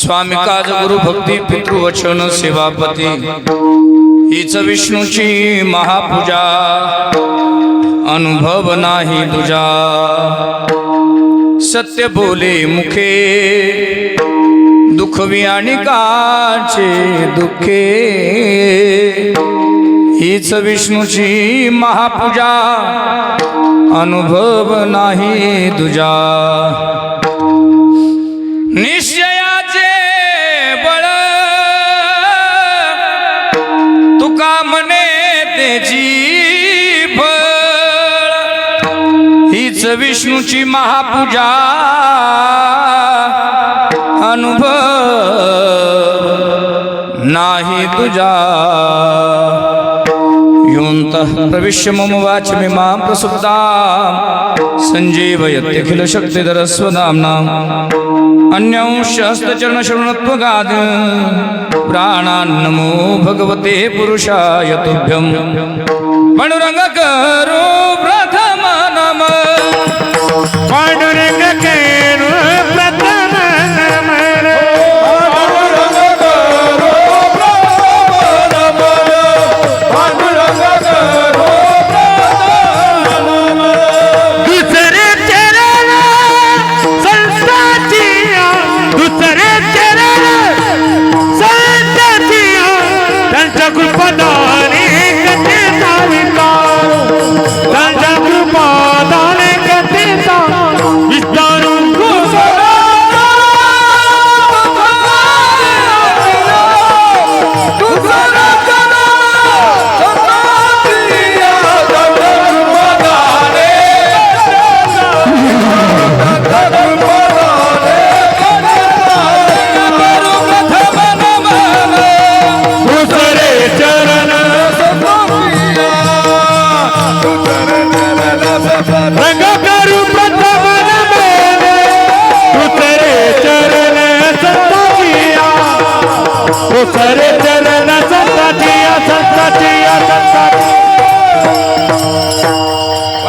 स्वामी काज गुरु भक्ती पितृवचन सेवापती हीच विष्णूची महापूजा अनुभव नाही तुझा सत्य बोले मुखे दुखवी आणि काचे दुखे हीच विष्णूची महापूजा अनुभव नाही तुझा निश्चयाचे बळ तुका म्हणे त्याची फळ हीच विष्णूची महापूजा अनुभव नाही तुझा योऽन्तः प्रविश्य मम वाचमिमां प्रसुप्तां सञ्जीवयत्यखिल शक्तिधरस्वधाम्नाम् अन्यांश हस्तचरणशरणत्वगाद प्राणान्नमो भगवते पुरुषाय तुभ्यं पांडुरंग करो प्रथम नम पांडुरंग करो प्रथम नम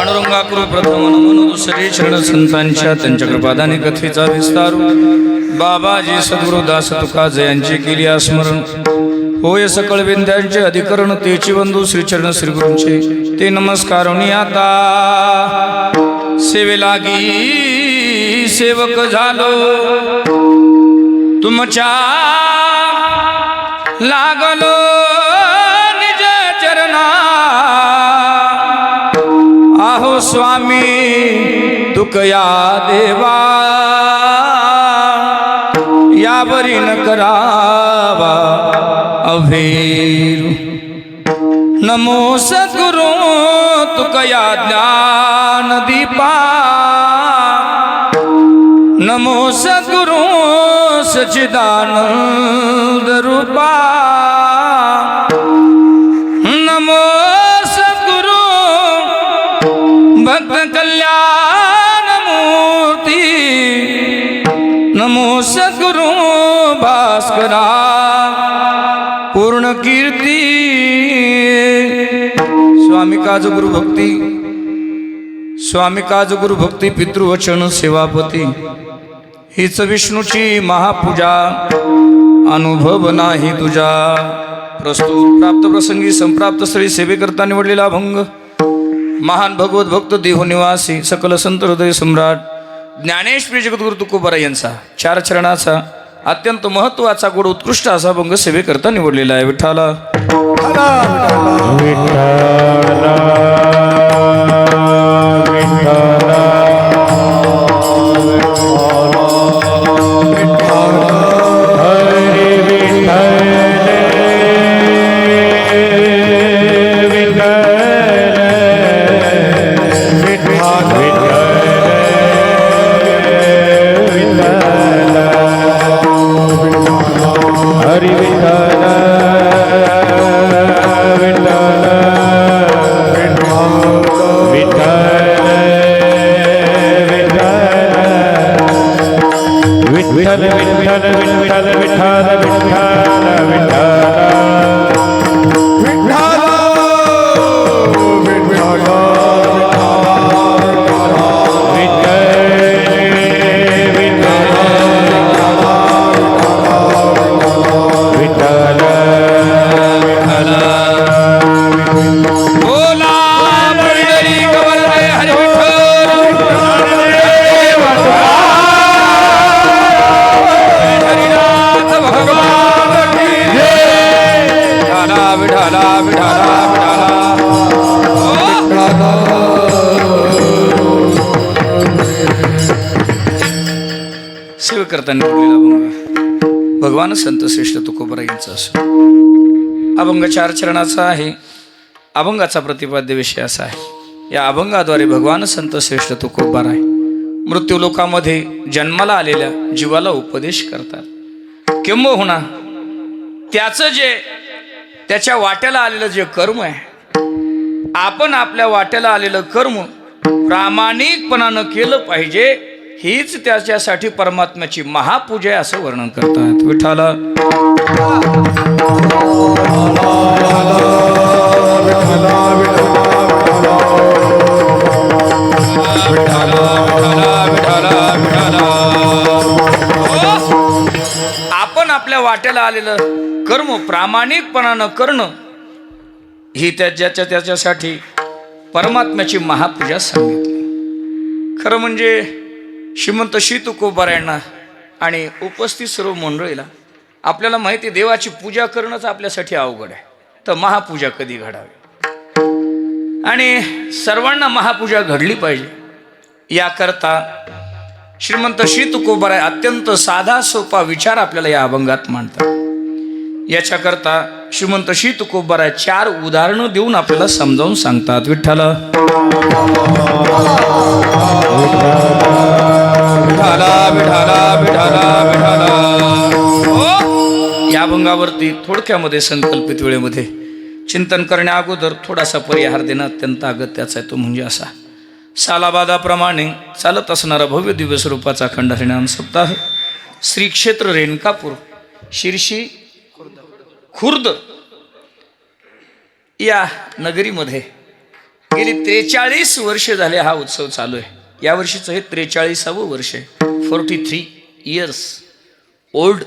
पांडुरंगाकृ प्रथम नमन दुसरे शरण संतांच्या त्यांच्या कृपादाने कथेचा विस्तार बाबाजी सद्गुरु दास तुकाज यांची केली स्मरण होय सकळ विंध्यांचे अधिकरण तेची बंधू श्रीचरण श्रीगुरूंचे ते नमस्कार आता सेवे लागी सेवक झालो तुमच्या लागलो निज चरणा आहो स्वामी तुकया देवा यावरी न करावा अभेरू नमो सद्गुरु तुकया ज्ञान दीपा नमो सद्गुरु सच्चिदानंद रूपा नमो सद्गुरु भक्त कल्याण मूर्ति नमो सद्गुरु भास्करा पूर्ण कीर्ती स्वामी काज गुरु भक्ती स्वामी काज गुरु भक्ती पितृवचन सेवापती हीच विष्णूची महापूजा अनुभव नाही तुझा प्रस्तुत प्राप्त प्रसंगी संप्राप्त स्थळी सेवेकरता निवडलेला भंग महान भगवत भक्त देहनिवासी सकल संत हृदय सम्राट ज्ञानेश्वरी जगद्गुरु तुकोबाराय यांचा 4 चरणाचा अत्यंत महत्त्वाचा गोड उत्कृष्ट असा भंग सेवेकरता निवडलेला आहे विठ्ठला करता निवडलेला अभंग भगवान संत श्रेष्ठ तुकोबाराय यांचा असो. अभंग 4 चरणाचा आहे. अभंगाचा प्रतिपाद्य विषय असा आहे, या अभंगाद्वारे भगवान संत श्रेष्ठ तुकोबाराय मृत्यू लोकामध्ये जन्माला आलेल्या जीवाला उपदेश करतात. किंबहुना त्याचं जे त्याच्या वाट्याला आलेलं जे कर्म आहे, आपण आपल्या वाट्याला आलेलं कर्म प्रामाणिकपणानं केलं पाहिजे, हीच त्याच्यासाठी परमात्म्याची महापूजा आहे असं वर्णन करतात. विठ्ठला आपण आपल्या वाट्याला आलेलं कर्म प्रामाणिकपणानं करणं ही त्याच्यासाठी परमात्म्याची महापूजा सांगितली. खरं म्हणजे श्रीमंत श्री तुकोबारायांना आणि उपस्थित सर्व मंडळीला आपल्याला माहिती आहे, देवाची पूजा करणंच आपल्यासाठी अवघड आहे, तर महापूजा कधी घडावी आणि सर्वांना महापूजा घडली पाहिजे. याकरता श्रीमंत श्री तुकोबाराय अत्यंत साधा सोपा विचार आपल्याला या अभंगात मांडतात. याच्याकरता श्रीमंत श्री तुकोबाराय 4 उदाहरणं देऊन आपल्याला समजावून सांगतात. विठ्ठला या अभंगावरती थोडक्यामध्ये संकल्पित वेळेमध्ये चिंतन करण्या अगोदर थोडासा परिहार देणं अत्यंत अगत्याचा आहे. तो म्हणजे असा, सालाबादाप्रमाणे चालत असणारा भव्य दिव्य स्वरूपाचा अखंड हरिनाम सप्ताह श्री क्षेत्र रेणकापूर शिरशी खुर्द या नगरीमध्ये गेली 43 वर्ष झाले हा उत्सव चालू आहे. या वर्षीचं हे 43वे वर्ष आहे. 43 इयर्स ओल्ड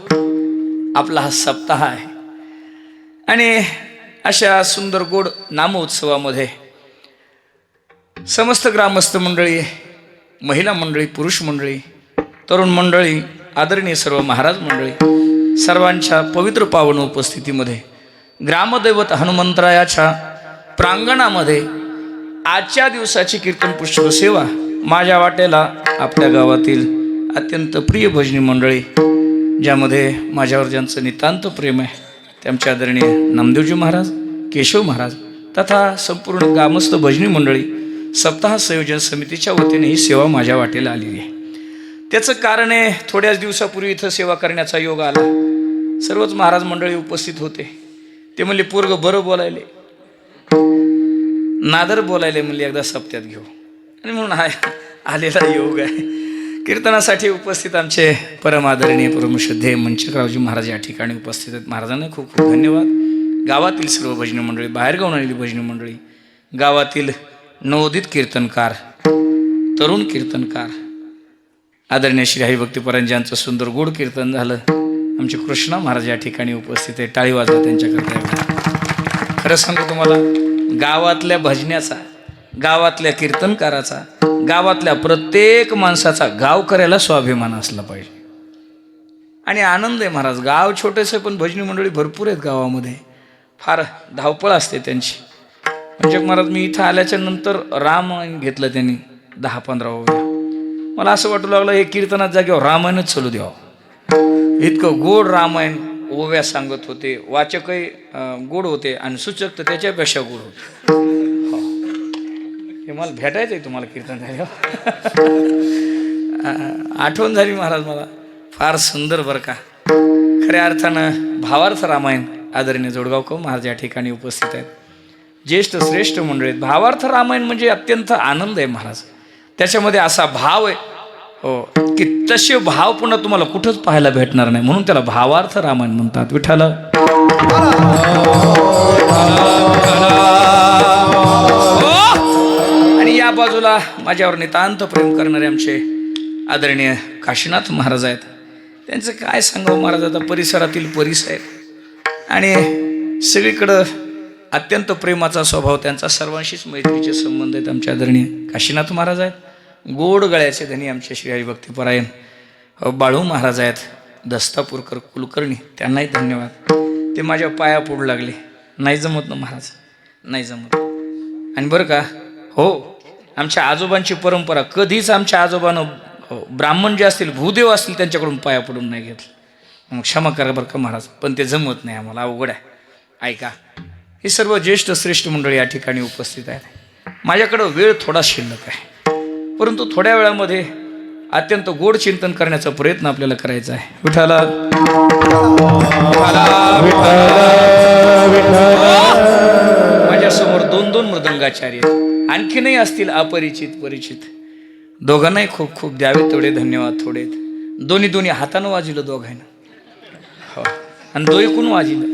आपला हा सप्ताह आहे. आणि अशा सुंदर गोड नामोत्सवामध्ये समस्त ग्रामस्थ मंडळी, महिला मंडळी, पुरुष मंडळी, तरुण मंडळी, आदरणीय सर्व महाराज मंडळी सर्वांच्या पवित्र पावन उपस्थितीमध्ये ग्रामदैवत हनुमंतरायाच्या प्रांगणामध्ये आजच्या दिवसाची कीर्तन पुष्प सेवा माझ्या वाटेला आपल्या गावातील अत्यंत प्रिय भजनी मंडळी, ज्यामध्ये माझ्यावर ज्यांचं नितांत प्रेम आहे, त्यांच्या आदरणीय नामदेवजी महाराज, केशव महाराज तथा संपूर्ण ग्रामस्थ भजनी मंडळी सप्ताह संयोजन समितीच्या वतीने ही सेवा माझ्या वाटेला आलेली आहे. त्याचं कारण आहे, थोड्याच दिवसापूर्वी इथं सेवा करण्याचा योग आला. सर्वच महाराज मंडळी उपस्थित होते. ते म्हणले पोरगं बरं बोलायले, नादर बोलायले, म्हणले एकदा सप्त्यात घेऊ. आणि म्हणून हा आलेला योग आहे. कीर्तनासाठी उपस्थित आमचे परम आदरणीय परमश्रद्धेय मंचकरावजी महाराज या ठिकाणी उपस्थित आहेत. महाराजांना खूप खूप धन्यवाद. गावातील सर्व भजनी मंडळी, बाहेरगावून आलेली भजनी मंडळी, गावातील नवोदित कीर्तनकार, तरुण कीर्तनकार, आदरणीय श्री हरिभक्तीपरायण ज्यांचं सुंदर गोड कीर्तन झालं, आमचे कृष्णा महाराज या ठिकाणी उपस्थित आहे. टाळी वाजवा त्यांच्याकरता. खरं सांगू तुम्हाला, गावातल्या भजण्याचा, गावातल्या कीर्तनकाराचा, गावातल्या प्रत्येक माणसाचा गावकऱ्याला स्वाभिमान असला पाहिजे. आणि आनंद आहे महाराज. गाव छोटेसे पण भजनी मंडळी भरपूर आहेत गावामध्ये. फार धावपळ असते त्यांची. म्हणजे महाराज मी इथं आल्याच्या नंतर रामायण घेतलं त्यांनी 10-15 ओव्या. मला असं वाटू लागलं हे कीर्तनात जागेवर रामायणच चालू द्यावं. इतकं गोड रामायण ओव्या सांगत होते. वाचकही गोड होते आणि सूचक तर त्याच्यापेक्षा गोड होते. हे मला भेटायचं आहे तुम्हाला कीर्तन झाल्यावर. आठवण झाली महाराज मला. फार सुंदर बरं का. खऱ्या अर्थानं भावार्थ रामायण आदरणीय जोडगावकर महाराज या ठिकाणी उपस्थित आहेत. ज्येष्ठ श्रेष्ठ मंडळी आहेत. भावार्थ रामायण म्हणजे अत्यंत आनंद आहे महाराज. त्याच्यामध्ये असा भाव आहे हो की तसे भाव पुन्हा तुम्हाला कुठंच पाहायला भेटणार नाही. म्हणून त्याला भावार्थ रामायण म्हणतात. विठ्ठला आणि या बाजूला माझ्यावर नितांत प्रेम करणारे आमचे आदरणीय काशीनाथ महाराज आहेत. त्यांचं काय सांगावं महाराज, आता परिसरातील परिस आहेत आणि सगळीकडं अत्यंत प्रेमाचा स्वभाव त्यांचा. सर्वांशीच मैत्रीचे संबंध आहेत. आमचे आदरणीय काशीनाथ महाराज आहेत. गोड गळ्याचे धनी आमचे श्री हरिभक्तीपरायण बाळू महाराज आहेत. दस्तापूरकर कुलकर्णी, त्यांनाही धन्यवाद. ते माझ्या पाया पडू लागले. नाही जमत ना महाराज, नाही जमत. आणि बरं का हो, आमच्या आजोबांची परंपरा, कधीच आमच्या आजोबानं हो, ब्राह्मण जे असतील, भूदेव असतील, त्यांच्याकडून पाया पडून नाही घेतलं. मग क्षमा करा बरं का महाराज, पण ते जमत नाही आम्हाला, अवघड आहे. ऐका, ही सर्व ज्येष्ठ श्रेष्ठ मंडळी या ठिकाणी उपस्थित आहेत. माझ्याकडं वेळ थोडा शिल्लक आहे, परंतु थोड्या वेळामध्ये अत्यंत गोड चिंतन करण्याचा प्रयत्न आपल्याला करायचा आहे. विठाला माझ्यासमोर 2 मृदंगाचार्य, आणखीनही असतील अपरिचित परिचित, दोघांनाही खूप खूप द्यावे तेवढे धन्यवाद. थोडे दोन्ही हातानं वाजिलं दोघांना, हो, आणि दोईकून वाजिलं,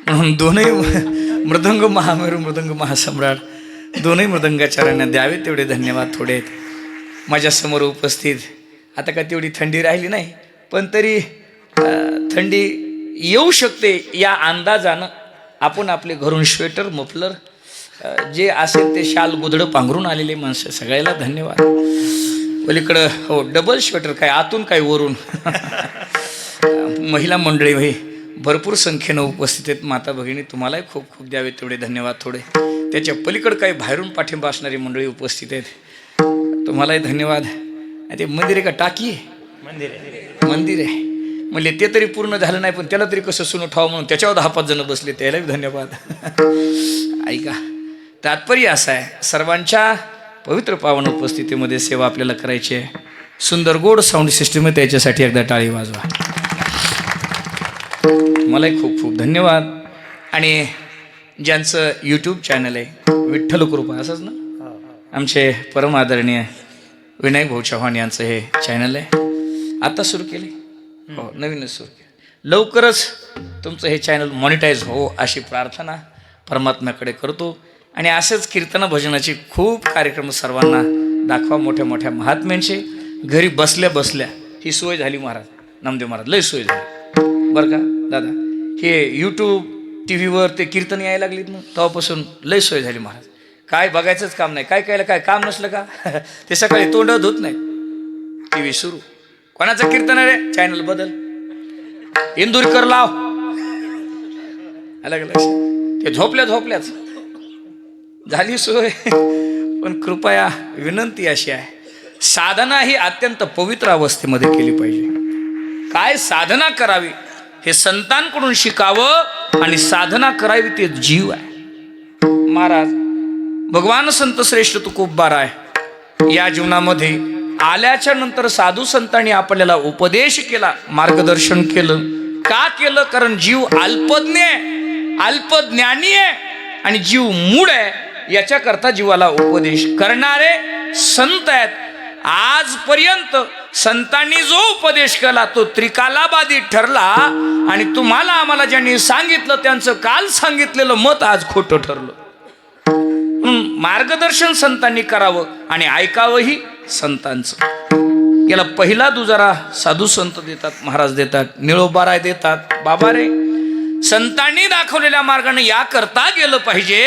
म्हणून दोनही मृदंग महामेरू मृदंग महासम्राट दोनही मृदंगाचार्यांना द्यावे तेवढे धन्यवाद. थोडे माझ्यासमोर उपस्थित. आता काय तेवढी थंडी राहिली नाही, पण तरी थंडी येऊ शकते या अंदाजानं आपण आपले घरून स्वेटर मफलर जे असेल ते शाल गुदडं पांघरून आलेले माणसं, सगळ्याला धन्यवाद. पलीकडं हो, डबल स्वेटर, काय आतून काय वरून. महिला मंडळी भाई भरपूर संख्येनं उपस्थित आहेत. माता भगिनी, तुम्हालाही खूप खूप द्यावे तेवढे धन्यवाद. थोडे त्याच्या पलीकडं काही बाहेरून पाठिंबा असणारी मंडळी उपस्थित आहेत, तुम्हालाही धन्यवाद. ते मंदिर आहे का टाकी आहे? मंदिर आहे म्हणले, ते तरी पूर्ण झालं नाही, पण त्याला तरी कसं सुन ठाव म्हणून त्याच्यावर 10-5 जण बसले, त्यालाही धन्यवाद. ऐका, तात्पर्य असं आहे, सर्वांच्या पवित्र पावन उपस्थितीमध्ये सेवा आपल्याला करायची आहे. सुंदर गोड साऊंड सिस्टम आहे, त्याच्यासाठी एकदा टाळी वाजवा. मलाही खूप खूप धन्यवाद. आणि ज्यांचं यूट्यूब चॅनल आहे विठ्ठल कृपा, असंच ना, आमचे परम आदरणीय विनायक भाऊ चव्हाण यांचं हे चॅनल आहे, आता सुरू केले, हो, नवीनच सुरू केलं. लवकरच तुमचं हे चॅनल मॉनिटाईज हो अशी प्रार्थना परमात्म्याकडे करतो. आणि असंच कीर्तन भजनाचे खूप कार्यक्रम सर्वांना दाखवा, मोठ्या मोठ्या महात्म्यांचे. घरी बसल्या बसल्या ही सोय झाली महाराज, नामदेव महाराज, लय सोय झाली बरं का दादा. हे यूट्यूब TV वर ते कीर्तन यायला लागलीत ना, तेव्हापासून लय सोय झाली महाराज. काय बघायचंच काम नाही, काय काम नसलं का ते सकाळी तोंड धुत नाही, TV सुरू. कोणाचं कीर्तन रे, चॅनल बदल, इंदुरकर लाव, अलग अलग. ते झोपल्याच झाली सोय. पण कृपया विनंती अशी आहे, साधना ही अत्यंत पवित्र अवस्थेमध्ये केली पाहिजे. काय साधना करावी हे संतांकडून शिकावं, आणि साधना करावी ते जीव आहे. महाराज भगवान संत श्रेष्ठ तुकोबाराय या जीवनामध्ये आल्याच्या नंतर साधू संतांनी आपल्याला उपदेश केला, मार्गदर्शन केलं. का केलं? कारण जीव अल्पज्ञ आहे, अल्पज्ञानी आहे, आणि जीव मूढ आहे. याच्याकरता जीवाला उपदेश करणारे संत आहेत. आजपर्यंत संतांनी जो उपदेश केला तो त्रिकालाबादी ठरला, आणि तुम्हाला आम्हाला ज्यांनी सांगितलं त्यांचं काल सांगितलेलं मत आज खोटं ठरलं. मार्गदर्शन संतांनी करावं आणि ऐकावंही संतांचं. याला पहिला दुजारा साधू संत देतात, महाराज देतात, निळोबाराय देतात. बाबा रे, संतांनी दाखवलेल्या मार्गाने या करता गेलं पाहिजे,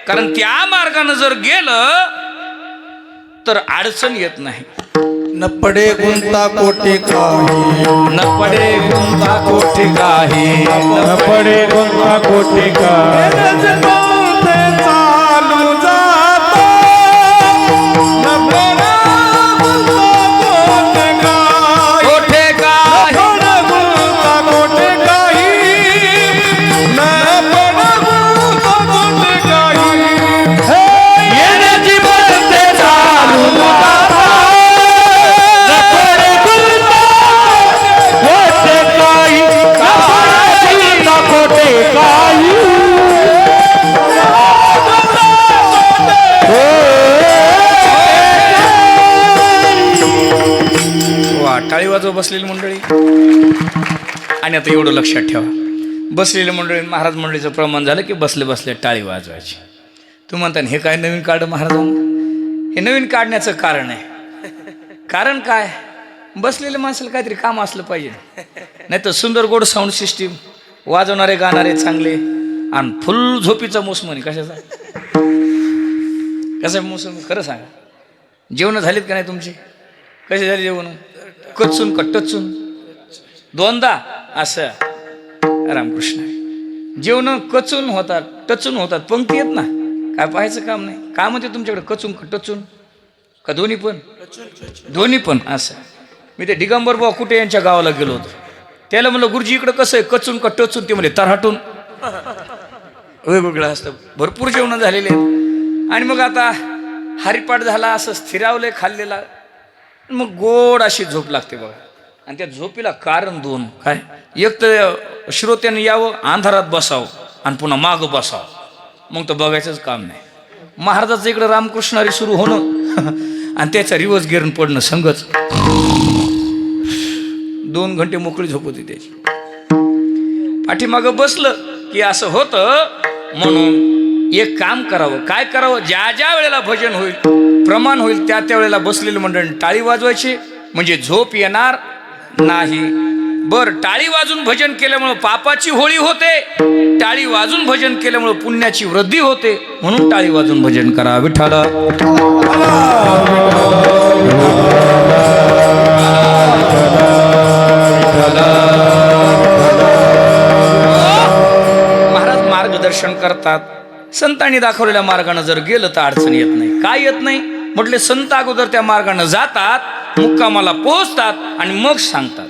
कारण त्या मार्गाने जर गेलं तर अडचण येत नाही. न पडे गुंता कोटे काही, न पडे गुंता कोटे काही, न पडे गुंता कोटे काही, चालू जातो. न पडे गुंता कोटे काही, कोटे काही, न पडे गुंता कोटे काही, न पडे गुंता कोटे काही. येण्याची बनते चालू जातो. न पडे गुंता कोटे काही, न पडे गुंता कोटे काही. टाळी वाजव बसलेली मंडळी. आणि आता एवढं लक्षात ठेवा, बसलेल्या मंडळी महाराज मंडळीचं प्रमाण झालं की बसले बसले टाळी वाजवायची. तू म्हणता हे काय नवीन काढ महाराजांना? हे नवीन काढण्याचं कारण आहे. कारण काय? बसलेल्या माणसाला काहीतरी काम असलं पाहिजे, नाही तर सुंदर गोड साऊंड सिस्टीम, वाजवणारे गाणारे चांगले, आणि फुल झोपीचा मोसम. कशाचा कसा मोसम? खरं सांगा, जेवण झालीत का नाही तुमची? कसे झाले जेवण? कच्चून का टचून? दोनदा असं. रामकृष्ण. जेवण कचून होतात, टचून होतात, पंक्ती येत ना, काय पाहायचं काम नाही. काय म्हणते तुमच्याकडे? कचून का टचून? का दोन्ही पण? दोन्ही पण. असं मी ते दिगंबर बुवा कुठे यांच्या गावाला गेलो होतो. त्याला म्हणलं गुरुजी इकडं कसं आहे, कचून का टचून? ते म्हणजे तरहाटून. वेगवेगळं असतं. भरपूर जेवण झालेले आहेत. आणि मग आता हरिपाठ झाला, असं स्थिरावलंय खाल्लेला, मग गोड अशी झोप लागते बघा. आणि त्या झोपीला कारण दोन. काय? एक तर श्रोत्याने यावं, अंधारात बसावं आणि पुन्हा मागं बसावं, मग तर बघायचंच काम नाही. महाराजाचं इकडं रामकृष्णारी सुरू होणं आणि त्याचा रिवर्स गिअर पडणं संगच. 2 घंटे मोकळी झोप होती त्याची. पाठीमागं बसलं की असं होतं. म्हणून एक काम करावं. काय करावं? ज्या ज्या वेळेला भजन होईल, प्रमाण होईल, त्या त्या वेळेला बसलेले मंडळी टाळी वाजवायची, म्हणजे झोप येणार नाही. बर, टाळी वाजून भजन केल्यामुळं पापाची होळी होते, टाळी वाजून भजन केल्यामुळं पुण्याची वृद्धी होते. म्हणून टाळी वाजून भजन करा. विठ्ठला महाराज मार्गदर्शन करतात. संतांनी दाखवलेल्या मार्गाने जर गेलं तर अडचण येत नाही. काय येत नाही म्हटले? संत अगोदर त्या मार्गाने जातात, मुक्कामाला पोहोचतात आणि मग सांगतात.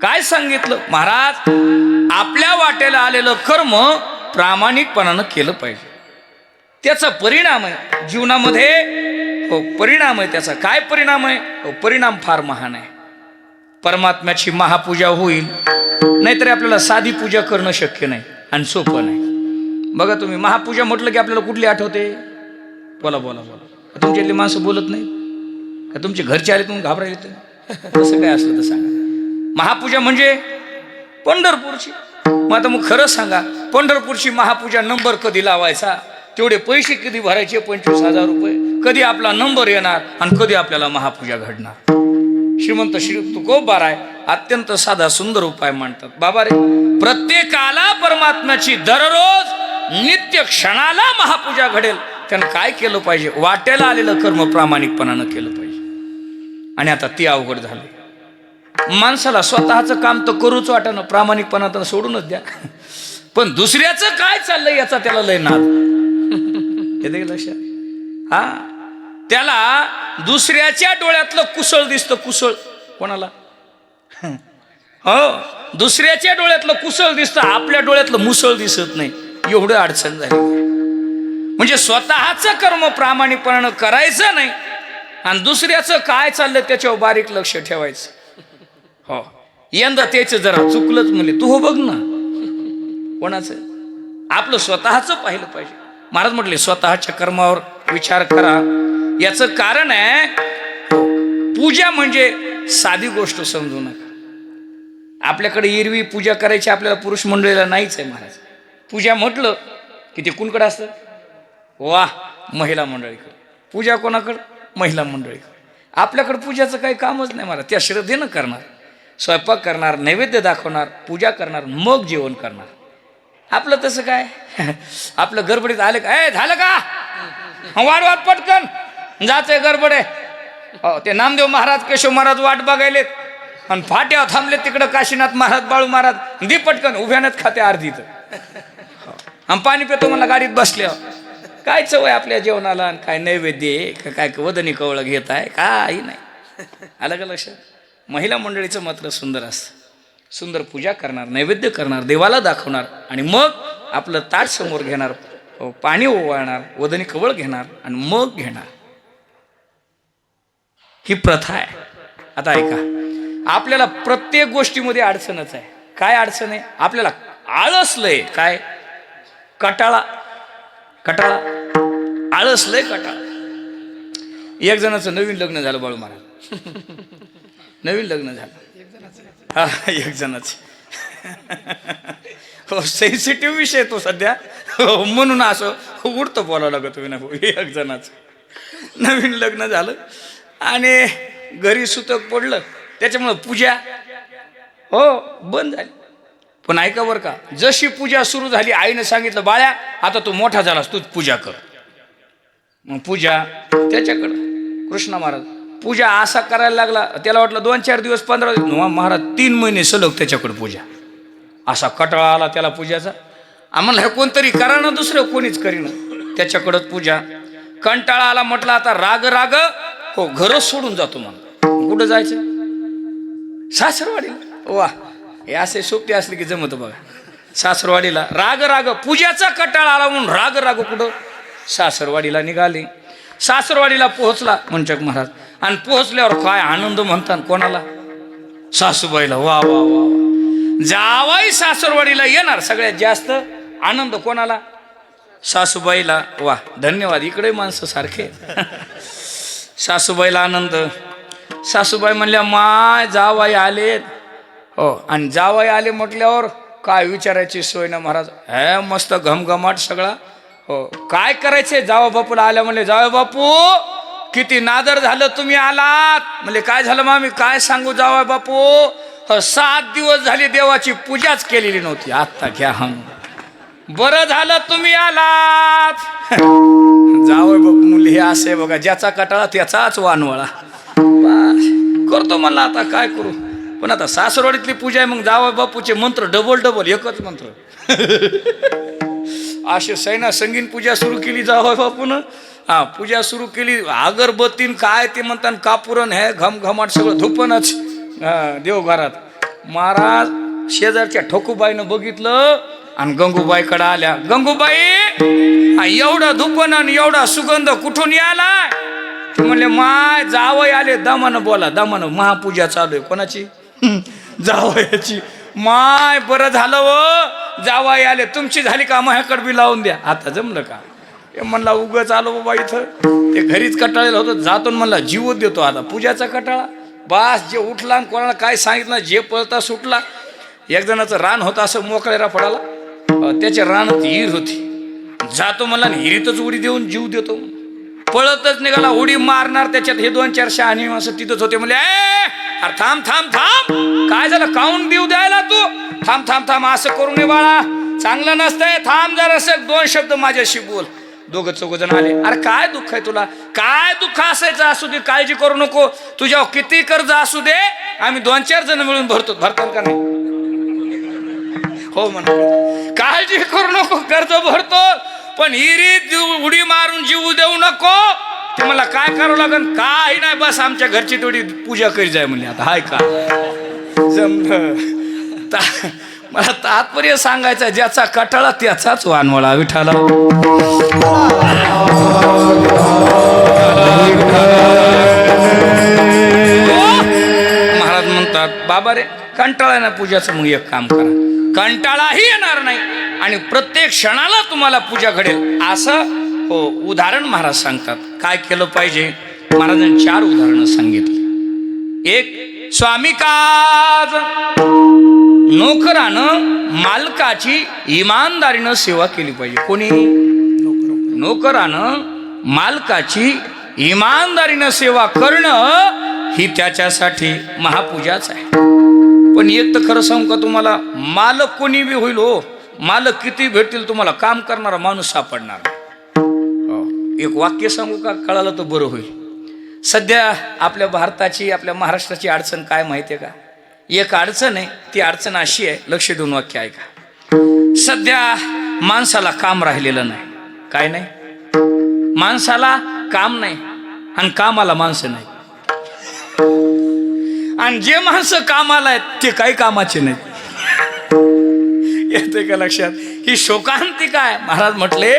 काय सांगितलं महाराज? आपल्या वाटेला आलेलं कर्म प्रामाणिकपणानं केलं पाहिजे. त्याचा परिणाम आहे जीवनामध्ये. हो, परिणाम आहे त्याचा. काय परिणाम आहे? हो, परिणाम फार महान आहे. परमात्म्याची महापूजा होईल, नाहीतर आपल्याला साधी पूजा करणं शक्य नाही आणि सोपं नाही. बघा तुम्ही, महापूजा म्हटलं की आपल्याला कुठली आठवते? बोला बोला बोला. तुमच्यातली माणसं बोलत नाही का? तुमचे घरचे आले तुम्ही घाबरायला? तसं काय असलं तर सांगा. महापूजा म्हणजे पंढरपूरची. मग खरं सांगा, पंढरपूरची महापूजा नंबर कधी लावायचा? तेवढे पैसे कधी भरायचे? 25,000 रुपये. कधी आपला नंबर येणार आणि कधी आपल्याला महापूजा घडणार? श्रीमंत श्री तुकोबार आहे, अत्यंत साधा सुंदर उपाय मांडतात. बाबा रे, प्रत्येकाला परमात्म्याची दररोज नित्य क्षणाला महापूजा घडेल. त्यानं काय केलं पाहिजे? वाट्याला आलेलं कर्म प्रामाणिकपणानं केलं पाहिजे. आणि आता ती अवघड झाली. माणसाला स्वतःचं काम तर करूच वाटणं, प्रामाणिकपणा तर सोडूनच द्या. पण दुसऱ्याचं काय चाललंय याचा त्याला लय नाद. येते लक्षात? हा, त्याला दुसऱ्याच्या डोळ्यातलं कुसळ दिसतं. कुसळ कोणाला? हो, दुसऱ्याच्या डोळ्यातलं कुसळ दिसतं, आपल्या डोळ्यातलं मुसळ दिसत नाही. एवढं अडचण झाली. म्हणजे स्वतःचं कर्म प्रामाणिकपणानं करायचं नाही आणि दुसऱ्याचं काय चाललंय त्याच्यावर बारीक लक्ष ठेवायचं. हो, यंदा त्याचं जरा चुकलंच म्हणले, तू हो बघ ना. कोणाचं? आपलं स्वतःचं पाहिलं पाहिजे. महाराज म्हटले स्वतःच्या कर्मावर विचार करा. याचं कारण आहे, पूजा म्हणजे साधी गोष्ट समजू नका. आपल्याकडे एरवी पूजा करायची आपल्याला पुरुष मंडळीला नाहीच आहे महाराज. पूजा म्हटलं की ते कुणकडे असतं? वा, महिला मंडळीकडे. पूजा कोणाकडं? महिला मंडळीकडे. आपल्याकडे पूजाचं काही कामच नाही महाराज. त्या श्रद्धेनं करणार, स्वयंपाक करणार, नैवेद्य दाखवणार, पूजा करणार, मग जेवण करणार. आपलं तसं काय? आपलं गडबडीत आले काय झालं का? वाट वाट पटकन जाते गडबड आहे. हो, ते नामदेव महाराज, केशव महाराज वाट बघायलेत आणि फाट्यावर थांबले तिकडं काशीनाथ महाराज, बाळू महाराज. दे पटकन, उभ्यानच खाते अर्धी. आणि पाणी पितो मला गाडीत बसल्यावर. काय चवय आपल्या जेवणाला आणि काय नैवेद्य काय वदनी कवळ घेत आहे? काही नाही. आलं का लक्षात? महिला मंडळीचं मात्र सुंदर असतं. सुंदर पूजा करणार, नैवेद्य करणार, देवाला दाखवणार आणि मग आपलं ताट समोर घेणार, पाणी ओवाळणार, वदनी कवळ घेणार आणि मग घेणार. ही प्रथा आहे. आता ऐका, आपल्याला प्रत्येक गोष्टीमध्ये अडचणच आहे. काय अडचण आहे? आपल्याला आळस लय. काय? कटाळा. कटाळा, आळस लय, कटाळा. एक जणाचं नवीन लग्न झालं बाळू महाराज. नवीन लग्न झालं. हा, एक जणाचं. हो, सेन्सिटिव्ह विषय तो सध्या. हो, म्हणून असं उडतं बोलावं लागत तुम्ही ना. एक जणाचं नवीन लग्न झालं आणि घरी सुतक पडलं, त्याच्यामुळं पूजा हो बंद झाली. पण ऐका बरं का, जशी पूजा सुरू झाली आईने सांगितलं, बाळ्या आता तू मोठा झालास, तूच पूजा कर. मग पूजा त्याच्याकडं. कृष्ण महाराज पूजा असा करायला लागला, त्याला वाटलं 2-4 दिवस 15 दिवस. महाराज 3 महिने सलग त्याच्याकडे पूजा. असा कटाळा आला त्याला पूजाचा. आम्हाला कोणतरी करा ना, दुसरं कोणीच करीना, त्याच्याकडंच पूजा. कंटाळा आला, म्हटलं आता राग राग हो घरच सोडून जातो मला. कुठं जायचं? सासरवाडीला. वा, हे असे सोबती असले की जमत बघा. सासरवाडीला राग पूजाचा कटाळा आला म्हणून राग कुठं? सासरवाडीला निघाले. सासरवाडीला पोहोचला मंचक महाराज. आणि पोहोचल्यावर काय आनंद म्हणतात कोणाला? सासूबाईला. वा वा वा वा. जावाई सासरवाडीला येणार सगळ्यात जास्त आनंद कोणाला? सासूबाईला. वा, धन्यवाद. इकडे माणसं सारखे. सासूबाईला आनंद. सासूबाई म्हणल्या माय जावाई आलेत. हो, आणि जावाई आले म्हटल्यावर काय विचारायची सोय ना महाराज. हे मस्त घमघमाट सगळा. हो, काय करायचे? जावा बापूला आल्या म्हणले, जावा बापू किती नादर झालं तुम्ही आलात. म्हणजे काय झालं मामी? काय सांगू जावा बापू, 7 दिवस झाले देवाची पूजाच केलेली नव्हती. आत्ता घ्या हं, बरं झालं तुम्ही आलात. जावय बापू मुली हे असे बघा, ज्याचा कटाळा त्याचाच वानवळा. करतो म्हणला, आता काय करू. पण आता सासरवाडीतली पूजा आहे, मग जावय बापूचे मंत्र डबल एकच मंत्र. असे सैना संगीन पूजा सुरू केली जावय बापून. हा, पूजा सुरू केली. अगरबत्तीन काय ते म्हणतात कापुरण हे घमघमाट सगळं धुपणच देवघरात. महाराज शेजारच्या ठोकूबाईनं बघितलं आणि गंगूबाईकडे आल्या. गंगूबाई, एवढं धुपण आणि एवढा सुगंध कुठून याला? ते म्हणले माय जावई आले. दमानं बोला, दमानं. महापूजा चालू आहे. कोणाची? जावयाची. माय बरं झालं व जावाई आले. तुमची झाली का? माझ्याकडे बी लावून द्या. आता जमलं का? हे म्हणला उगच आलो बाबा इथं. ते घरीच कटाळलेलं होतं. जातो म्हणला जीवच देतो. आता पूजाचा कटाळा बास. जे उठला आणि कोणाला काय सांगितलं, जे पळता सुटला. एक जणाचं रान होतं असं मोकळेरा पडाला. त्याच्या रानात हिर होती. जातो म्हणला आणि हिरीतच उडी देऊन जीव देतो. पळतच निघाला. उडी मारणार त्याच्यात हे 2-4 शहाणी असं तिथंच होते. म्हणजे अरे थांब थांब थांब, काय झालं? काऊन देऊ द्यायला तू? थांब थांब थांब, असं करू नये बाळा, चांगलं नसतंय. थांब जरासं 2 शब्द माझ्याशी बोल. 2-4 जण आले. अरे काय दुःख आहे तुला? काय दुःख असायचं असू दे, काळजी करू नको. तुझ्यावर किती कर्ज असू दे, आम्ही 2-4 जण मिळून भरतो. भरतात का नाही? हो म्हणा, काळजी करू नको, कर्ज भरतो. पण हिरीत उडी मारून जीव देऊ नको. ते मला काय करावं लागेल? काही नाही, बस आमच्या घरची थोडी पूजा करी जाय म्हणले. आता हाय का जमलं? मला तात्पर्य सांगायचं, ज्याचा कटाळा त्याचाच वानवळा. विठाला महाराज म्हणतात, बाबा रे कंटाळा ना पूजाचं, मग एक काम करा, कंटाळाही येणार नाही आणि प्रत्येक क्षणाला तुम्हाला पूजा घडेल. असं हो उदाहरण महाराज सांगतात. काय केलं पाहिजे? महाराजांनी 4 उदाहरणं सांगितली. एक, स्वामी काज नोकरानं मालकाची इमानदारीनं सेवा केली पाहिजे. कोणी? नोकरानं मालकाची इमानदारीनं सेवा करणं ही त्याच्यासाठी महापूजाच आहे. पण एक तर खरं सांगू का तुम्हाला, मालक कोणी बी होईल हो, मालक किती भेटतील तुम्हाला, काम करणारा माणूस सापडणार. एक वाक्य सांगू का? कळालं तर बरं होईल. सध्या आपल्या भारताची, आपल्या महाराष्ट्राची अडचण काय माहिती आहे का? एक अडचण आहे. ती अडचण अशी आहे, लक्ष देऊन वाक्य ऐका. सध्या माणसाला काम राहिलेलं नाही. काय नाही? माणसाला काम नाही आणि कामाला माणसं नाही. आणि जे माणसं कामाला आहेत ते काही कामाचे नाहीत. येते का लक्षात? ही शोकांतिका आहे. महाराज म्हटले,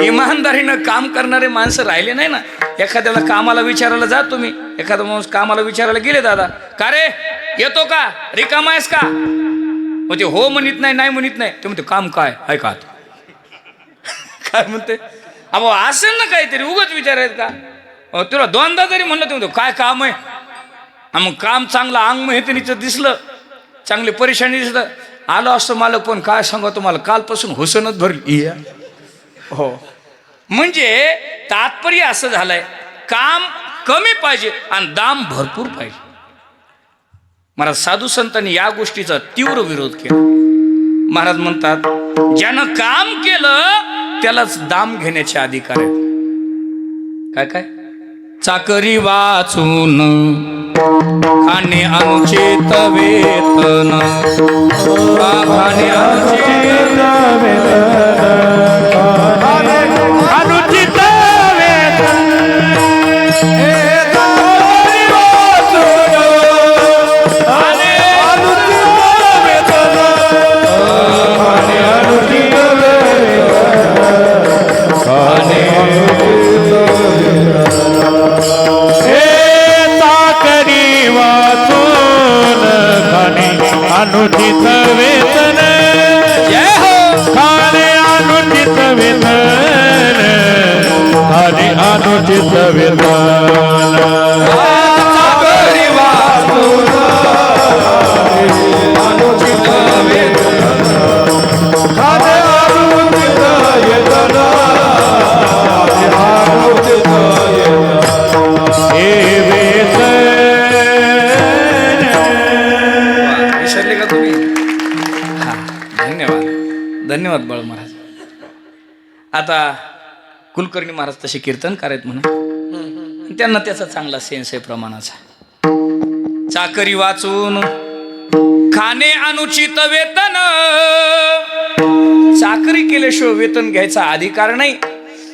इमानदारीनं काम करणारे माणसं राहिले नाही ना. एखाद्याला कामाला विचारायला जा तुम्ही, एखादा माणूस कामाला विचारायला गेले, दादा का रे येतो का, रिकामा आहेस का? मग ते हो म्हणत नाही, नाही म्हणत नाही. ते म्हणते काम काय आहे का? काय म्हणते? अहो असेल ना काहीतरी, उगाच विचारायचं का? तुला 2दा जरी म्हणलं ते म्हणतो काय काम आहे. मग काम चांगलं अंग मेहतनीचं दिसलं, चांगली परेशानी दिसलं, आलो असतं मालक. पण काय सांगा तुम्हाला, कालपासून हुसनच भरली. हो, म्हणजे तात्पर्य असं झालंय, काम कमी पाहिजे आणि दाम भरपूर पाहिजे. महाराज साधू संतांनी या गोष्टीचा तीव्र विरोध केला. महाराज म्हणतात, ज्यानं काम केलं त्यालाच दाम घेण्याचे अधिकार आहेत. काय काय? चाकरी वाचून खाणे अनुचित वेतन, खाणे अनुचित वेतन, अनुचित वेतन अनुचित वेतन जय हो खाणे अनुचित वेतन खाणे अनुचित वेतन सागरी वाचून अनुचित वेतन खाणे अनुचित वेतन अनुचित हे वेतन विसरले का तुम्ही हा धन्यवाद धन्यवाद बाळ महाराज. आता कुलकर्णी महाराज तसे कीर्तन करायत म्हणा त्यांना त्याचा चांगला सेन्स आहे प्रमाणाचा. चाकरी वाचून खाणे अनुचित वेतन चाकरी केल्याशिवाय वेतन घ्यायचा अधिकार नाही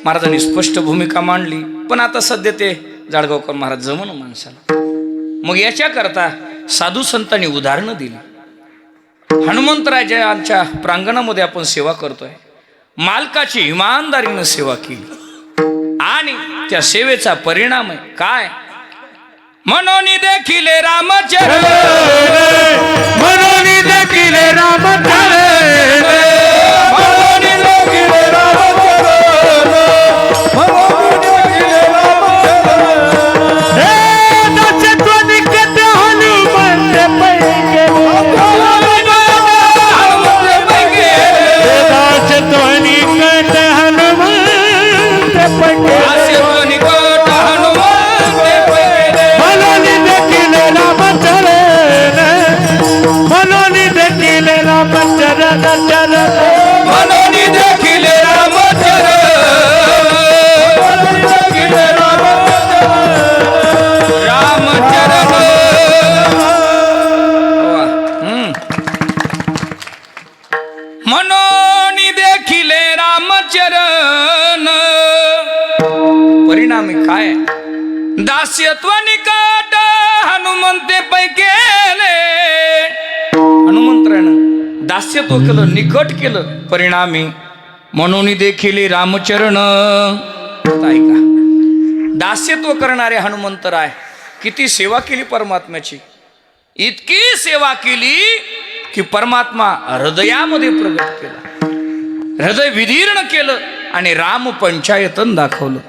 महाराजांनी स्पष्ट भूमिका मांडली. पण आता सध्या ते जाडगावकर महाराज जमन माणसाला. मग याच्याकरता साधू संतांनी उदाहरणं दिली. हनुमंतराजांच्या प्रांगणामध्ये आपण सेवा करतोय. मालकाची इमानदारीनं सेवा केली आणि त्या सेवेचा परिणाम आहे काय म्हणून देखील रामचरण म्हणून देखील रामचरण म्हणून देखील रामचरण म्हणून देखील रामचरण हे दशध्वनी कथ हनुमंत पैके दशध्वनी कथ हनुमंत पैके म्हणून देखील रामचरण म्हणून देखील रामचरण चरण म्हणून देखील रामचरण रामचरण म्हणून देखील रामचरण परिणामी काय दास्यत्व निकट हनुमंते पैकेले हनुमंतरानं दास्यत्व केलं निकट केलं परिणामी म्हणून देखील रामचरण. ऐका दास्यत्व करणारे हनुमंतराय किती सेवा केली परमात्म्याची. इतकी सेवा केली की परमात्मा हृदयामध्ये प्रगट केला हृदय विदीर्ण केलं आणि राम पंचायतन दाखवलं.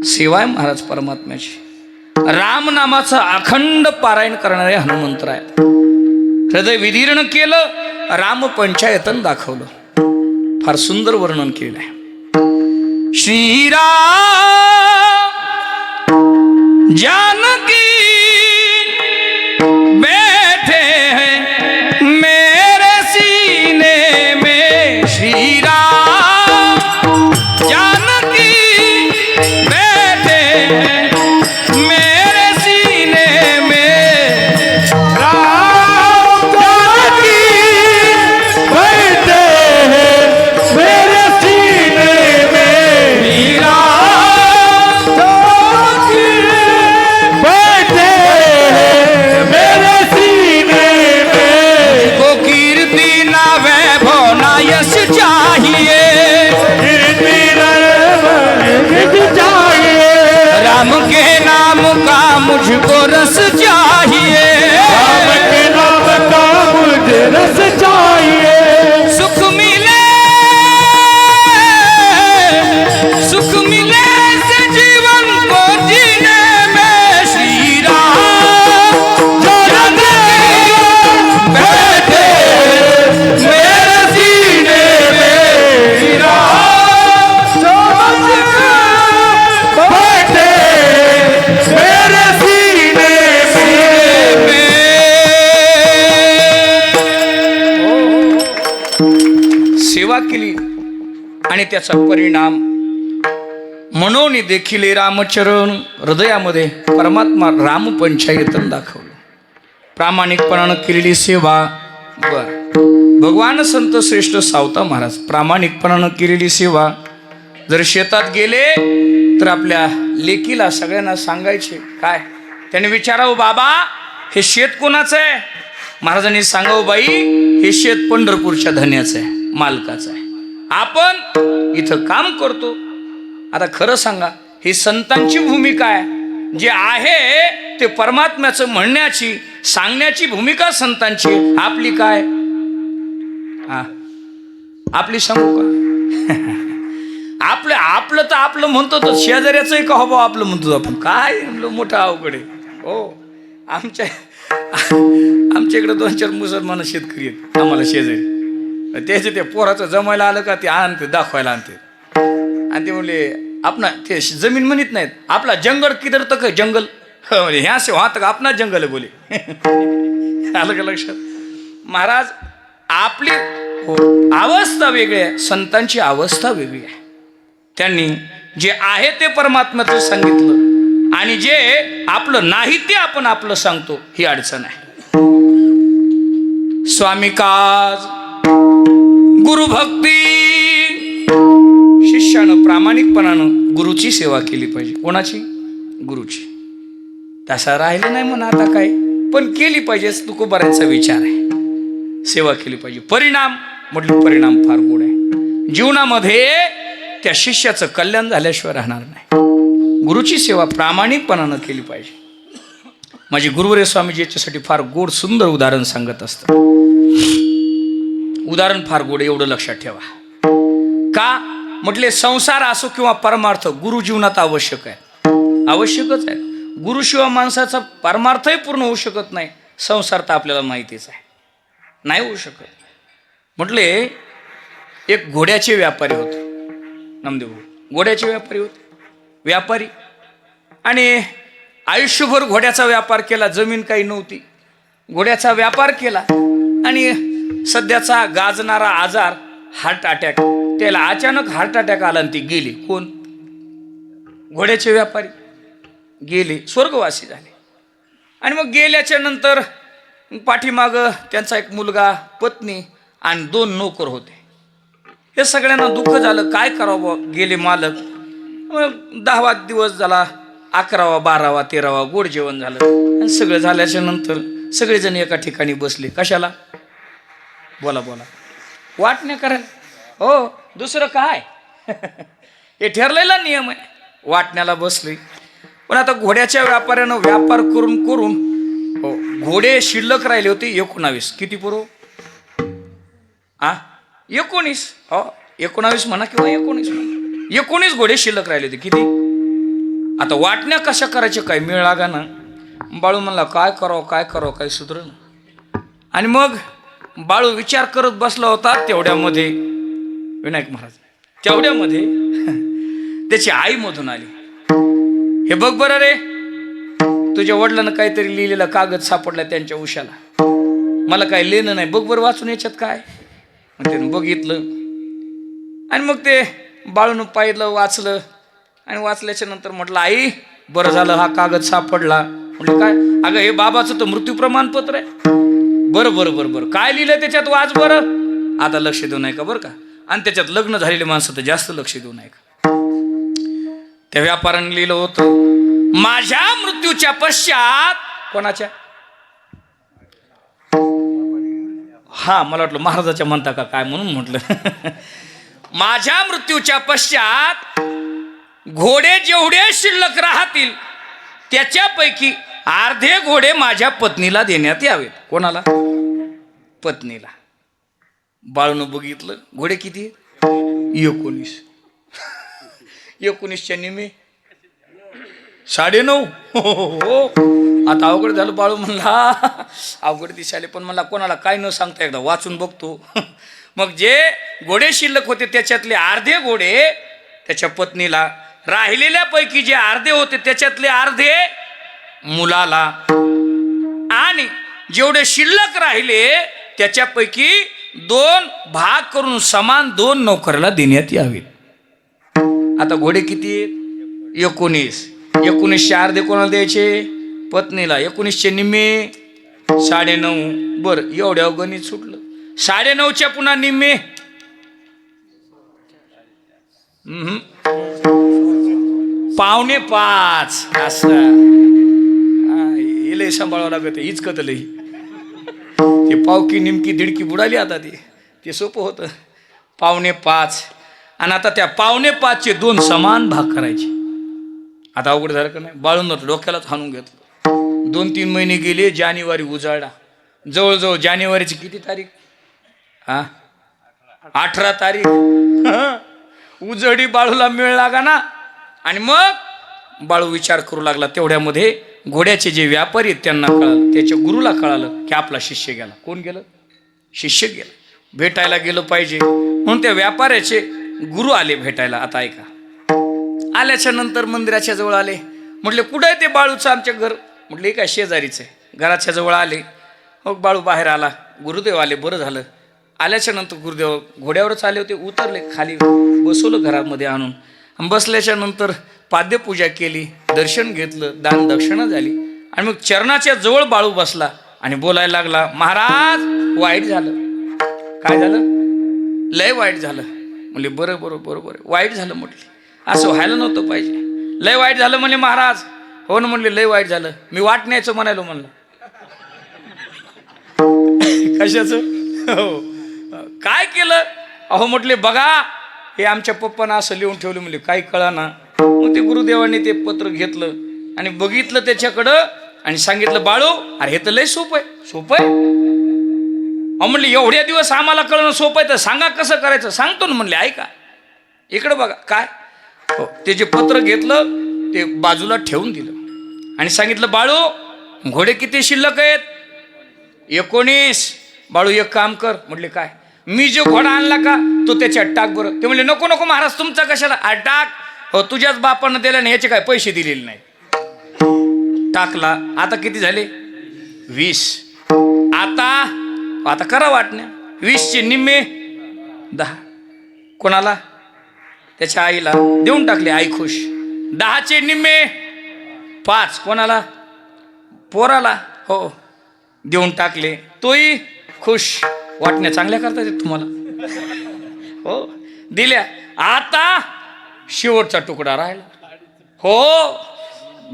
सेवा आहे महाराज परमात्म्याची. राम नामाचं अखंड पारायण करणारे हनुमंतराय हृदय विदीर्ण केलं राम पंचायतन दाखवलं. फार सुंदर वर्णन केलं आहे. श्रीराम जानकी बैठे हैं मेरे सीने में श्री राम जानकी बैठे हैं मेरे सीने में राम जानकी बैठे हैं मेरे सीने में श्री राम जानकी बैठे हैं मेरे सीने में को कीर्ति ना वैभव ना यश चाहिए चाहिए राम के नाम का मुझको रस चाहिए राम के नाम का मुझे रस चाहिए सुख मिले से जीवन को जीने में श्री राम जानकी बैठे मेरे सीने में श्री राम बैठे मेरे सीने सेवा केली आणि त्याचा परिणाम म्हणून देखील रामचरण हृदयामध्ये परमात्मा राम पंचायतन दाखवलं. प्रामाणिकपणानं केलेली सेवा. बर भगवान संत श्रेष्ठ सावता महाराज प्रामाणिकपणानं केलेली सेवा. जर शेतात गेले तर आपल्या लेकीला सगळ्यांना सांगायचे काय त्याने विचारावं बाबा हे शेत कोणाचं आहे. महाराजांनी सांगावं बाई हे शेत पंढरपूरच्या धन्याचं आहे मालकाचं आहे. आपण इथं काम करतो. आता खरं सांगा ही संतांची भूमिका आहे. जे आहे ते परमात्म्याचं म्हणण्याची सांगण्याची भूमिका संतांची. आपली काय? हा, आपली सांगू का? आपलं तर आपलं म्हणतो, तर शेजाऱ्याचंही का हो आपलं म्हणतो आपण. काय मोठं अवघड आहे हो. आमच्या इकडे 2-4 मुसलमान शेतकरी आहेत आम्हाला शेजारी. त्याचे ते पोराचं जमायला आलं का ते आणते, दाखवायला आणते. आणि ते म्हणले आपणा ते जमीन म्हणत नाहीत, आपला जंगल किधर तक है जंगल. ह्या से वहां तक आपला जंगल आहे बोले. आलं का लक्षात? महाराज आपली अवस्था वेगळी आहे, संतांची अवस्था वेगळी आहे. त्यांनी जे आहे ते परमात्म्याचं सांगितलं आणि जे आपलं नाही ते आपण आपलं सांगतो, ही अडचण आहे. स्वामी काज गुरुभक्ती. शिष्यानं प्रामाणिकपणानं गुरुची सेवा केली पाहिजे. कोणाची? गुरुची. तसा राहिलं नाही म्हणा आता काय, पण केली पाहिजे. तुकोबारांचा विचार आहे, सेवा केली पाहिजे. परिणाम म्हटलं, परिणाम फार गोड आहे. जीवनामध्ये त्या शिष्याचं कल्याण झाल्याशिवाय राहणार नाही. गुरुची सेवा प्रामाणिकपणानं केली पाहिजे. माझे गुरुवरे स्वामीजी याच्यासाठी फार गोड सुंदर उदाहरण सांगत असतात. उदाहरण फार गोड, एवढं लक्षात ठेवा. का म्हटले, संसार असो किंवा परमार्थ, गुरु जीवनात आवश्यक आहे. आवश्यकच आहे. गुरुशिवाय माणसाचा परमार्थही पूर्ण होऊ शकत नाही. संसार तर आपल्याला माहितीच आहे, नाही होऊ शकत. म्हटले एक घोड्याचे व्यापारी होते. नामदेव घोड्याचे व्यापारी होते. व्यापारी आणि आयुष्यभर घोड्याचा व्यापार केला. जमीन काही नव्हती, घोड्याचा व्यापार केला. आणि सध्याचा गाजणारा आजार हार्ट अटॅक, त्याला अचानक हार्ट अटॅक आला आणि ती गेली. कोण? घोड्याचे व्यापारी गेले, स्वर्गवासी झाले. आणि मग गेल्याच्या नंतर पाठीमाग त्यांचा एक मुलगा, पत्नी आणि 2 नोकर होते. हे सगळ्यांना दुःख झालं, काय करावं. गेले मालक. मग 10वा दिवस झाला, 11वा 12वा 13वा गोड जेवण झालं. आणि सगळं झाल्याच्या नंतर सगळेजण एका ठिकाणी बसले. कशाला? बोला बोला. वाटण्या करायला. हो, दुसरं काय? हे ठरलेला नियम आहे. वाटण्याला बसले. पण आता घोड्याच्या व्यापाऱ्यानं व्यापार करून करून हो, घोडे शिल्लक राहिले होते 19. किती पुरो? 19. हो, 19 म्हणा किंवा 19 म्हणा. 19 घोडे शिल्लक राहिले होते. किती? आता वाटण्या कशा करायच्या, काय मेळ लागा ना. बाळू म्हणला, काय करावं काय करावं, काय सुधरण. आणि मग बाळू विचार करत बसला होता. तेवढ्यामध्ये विनायक महाराज, तेवढ्यामध्ये त्याची आई मधून आली. हे बघ बरं रे, तुझ्या वडिलांना काहीतरी लिहिलेला कागद सापडला त्यांच्या उशाला. मला काय लेणं नाही, बघ बरं वाचून याच्यात काय. मग त्यानं बघितलं आणि मग ते बाळून पाहिलं, वाचलं. आणि वाचल्याच्या नंतर म्हटलं, आई बरं झालं हा कागद सापडला. म्हटलं काय? अगं हे बाबाचं तर मृत्यू प्रमाणपत्र आहे. बरं बरं बरं बरं, काय लिहिलं त्याच्यात वाच बरं. आता लक्ष देऊ नये का बरं का. आणि त्याच्यात लग्न झालेले माणसं तर जास्त लक्ष देऊ नये का. त्या व्यापाऱ्याने लिहिलं होतं, माझ्या मृत्यूच्या पश्चात. कोणाच्या? हा, मला वाटलं महाराजाच्या म्हणता का काय, म्हणून म्हटलं. माझ्या मृत्यूच्या पश्चात घोडे जेवढे शिल्लक राहतील त्याच्यापैकी अर्धे घोडे माझ्या पत्नीला देण्यात यावेत. कोणाला? पत्नीला. बाळून बघितलं, घोडे किती? 19. 19च्या निम्मे 9.5. हो, आता अवघड झालं. बाळू म्हणला, अवघड दिसायले, पण मला कोणाला काय न सांगता एकदा वाचून बघतो. मग जे घोडे शिल्लक होते त्याच्यातले अर्धे घोडे त्याच्या पत्नीला, राहिलेल्यापैकी जे अर्धे होते त्याच्यातले अर्धे मुलाला, आणि जेवढे शिल्लक राहिले त्याच्यापैकी 2 भाग करून समान 2 नोकराला देण्यात यावेत. आता घोडे किती आहेत? 19. 19चे अर्धे कोणाला द्यायचे? पत्नीला. 19चे निम्मे 9.5. बरं, एवढ्या गणित सुटलं. 9.5च्या पुन्हा निम्मे 4.5. असं लय सांभाळावं लागत. हीच कतल ही. ते पावकी निमकी दिडकी बुडाली. आता ते सोपं होतं. 4.5. आणि आता त्या 4.5चे 2 समान भाग करायचे. आता अवघड झालं का नाही. बाळून डोक्यालाच हाणून घेतलं. 2-3 महिने गेले, जानेवारी उजाळला. जवळजवळ जानेवारीची किती तारीख? 18 तारीख. उजडी बाळूला मिळ लागा ना. आणि मग बाळू विचार करू लागला. तेवढ्यामध्ये घोड्याचे जे व्यापारी आहेत त्यांना कळालं, त्याच्या गुरुला कळालं की आपला शिष्य गेला. कोण गेलं? शिष्य गेला. भेटायला गेलं पाहिजे म्हणून त्या व्यापाऱ्याचे गुरु आले भेटायला. आता ऐका. आल्याच्या नंतर मंदिराच्या जवळ आले. म्हटले कुठं आहे ते बाळूचं आमच्या घर? म्हटले काय शेजारीच आहे. घराच्या जवळ आले. मग बाळू बाहेर आला. गुरुदेव आले. बरं झालं. आल्याच्या नंतर गुरुदेव घोड्यावरच आले होते. उतरले, खाली बसवलं घरामध्ये आणून. बसल्याच्या नंतर पाद्यपूजा केली, दर्शन घेतलं, दान दक्षिणा झाली. आणि मग चरणाच्या जवळ बाळू बसला आणि बोलायला लागला, महाराज वाईट झालं. काय झालं? लय वाईट झालं. म्हणले बरं बरं बरं बरं वाईट झालं. म्हटले असं व्हायला नव्हतं पाहिजे. लय वाईट झालं म्हणले महाराज. हो ना. म्हणले लय वाईट झालं. मी वाट न्यायचं म्हणायलो म्हणलं. कशाचं? हो. काय केलं? अहो म्हटले बघा हे आमच्या पप्पानं असं लिहून ठेवलं. म्हणले काही कळाना. मग ते गुरुदेवांनी ते पत्र घेतलं आणि बघितलं त्याच्याकडं आणि सांगितलं बाळू अरे हे तर लय सोपं आहे. सोपं आहे? अहो म्हणले एवढ्या दिवस आम्हाला कळणं सोपं आहे तर सांगा कसं करायचं. सांगतो ना. म्हणले ऐका इकडं बघा. काय? हो. ते जे पत्र घेतलं ते बाजूला ठेवून दिलं आणि सांगितलं बाळू घोडे किती शिल्लक आहेत? 19. बाळू एक काम कर. म्हटले काय? मी जो घोडा आणला का तो त्याच्यात टाक बरं. ते म्हणले नको नको महाराज तुमचा कशाला? टाक. हो तुझ्याच बापानं दिला नाही, याचे काय पैसे दिलेले नाही. टाकला. आता किती झाले? 20. आता करा वाटण्या. 20चे निम्मे 10. कोणाला? त्याच्या आईला देऊन टाकले. आई खुश. 10चे निम्मे 5. कोणाला? पोराला. हो देऊन टाकले. तोही खुश. वाटण्या चांगल्या करता येत तुम्हाला. हो दिल्या. आता शेवटचा तुकडा राहिला. हो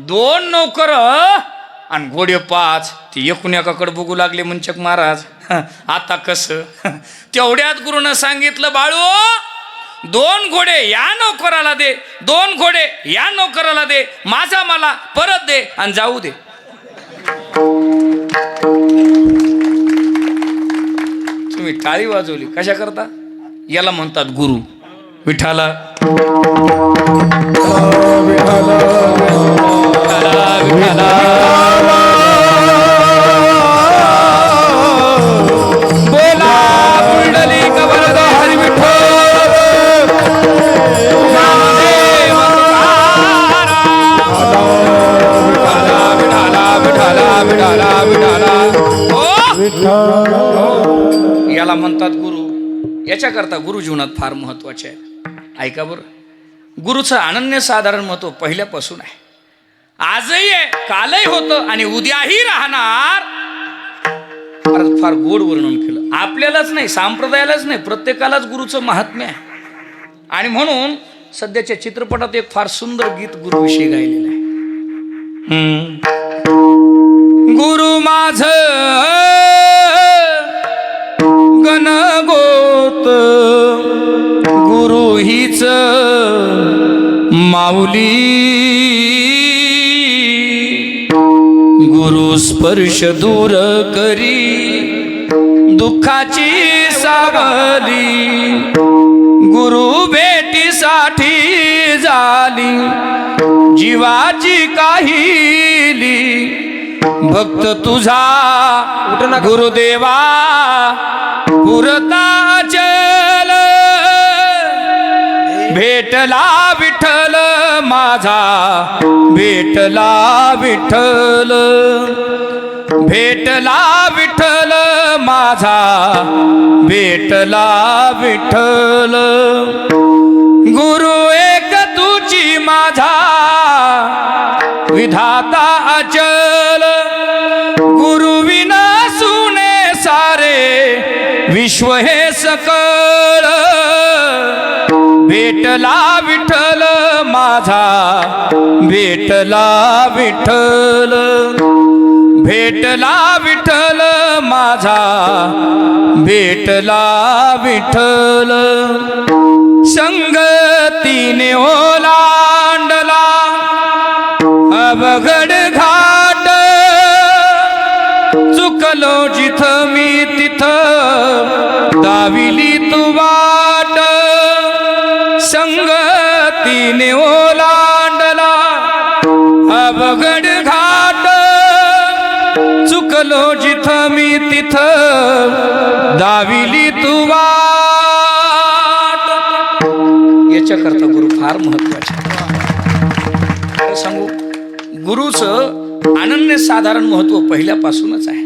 2 नौकर आणि घोडे 5. ते एकूण एकाकडे बघू लागले मंचक महाराज. आता कसं? तेवढ्यात गुरुनं सांगितलं बाळू 2 घोडे या नौकराला दे, 2 घोडे या नौकराला दे, माझा मला परत दे आणि जाऊ दे. तुम्ही टाळी वाजवली कशा करता? याला म्हणतात गुरु. विठाला बोला कुंडली कबरद हरी विठ्ठल नामदेव याला म्हणतात गुरु. याच्याकरता गुरु जीवनात फार महत्वाचे आहे. ऐका बरं. गुरुचं अनन्यसाधारण महत्व पहिल्यापासून आहे. आजही आहे, कालही होतं आणि उद्याही राहणार. फार गोड वर्णन केलं. आपल्यालाच नाही, संप्रदायालाच नाही, प्रत्येकालाच गुरुचं महात्म्य आहे. आणि म्हणून सध्याच्या चित्रपटात एक फार सुंदर गीत गुरुविषयी गायलेलं आहे. गुरु माझ गणगोत गुरु हीच माऊली. गुरु स्पर्श दूर करी दुःखाची सावली. गुरु भेटीसाठी झाली जीवाची काहिली. भक्त तुझा गुरुदेवा पुरता चल. भेटला विठ्ठल माझा, भेटला विठ्ठल, भेटला विठ्ठल माझा, भेटला विठ्ठल. गुरु एक तुझी माझा विधाता अचल. गुरु विना सुने सारे विश्व हे सकळ. भेटला विठ्ठल माझा, भेटला विठ्ठल, भेटला विठ्ठल माझा, भेटला विठ्ठल. संगतीने ओलांडला अवघड घाट. दाविली तू वाट. याच्याकरता गुरु फार महत्वाचे. काय सांगू, गुरुचं अनन्यसाधारण महत्व पहिल्यापासूनच आहे.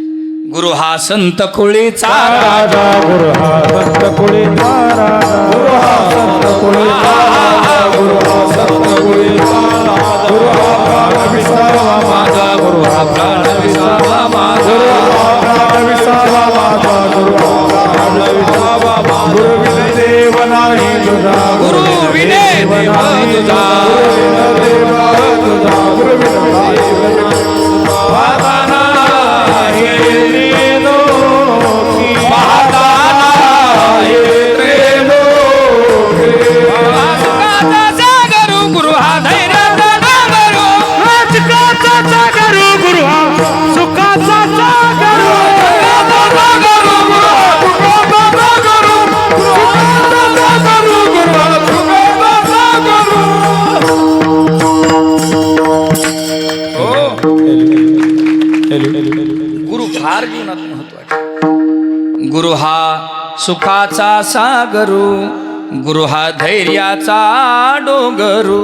गुरु हा संत कुळीचा राजा गुरु हा संत कुळीचा राजा गुरु हा संत कुळीचा राजा गुरु हा संत कुळीचा राजा गुरु हा प्राण विसावा माझा गुरु हा प्राण विसावा माझा गुरु हा प्राण विसावा माझा गुरु हा प्राण विसावा माझा गुरु विने देव नाही तुझा गुरु विने देव तुझा गुरु विने गुरु फार जीवनात महत्वाचे. गुरु हा सुखाचा सागरू, गुरु हा धैर्याचा डोंगरू.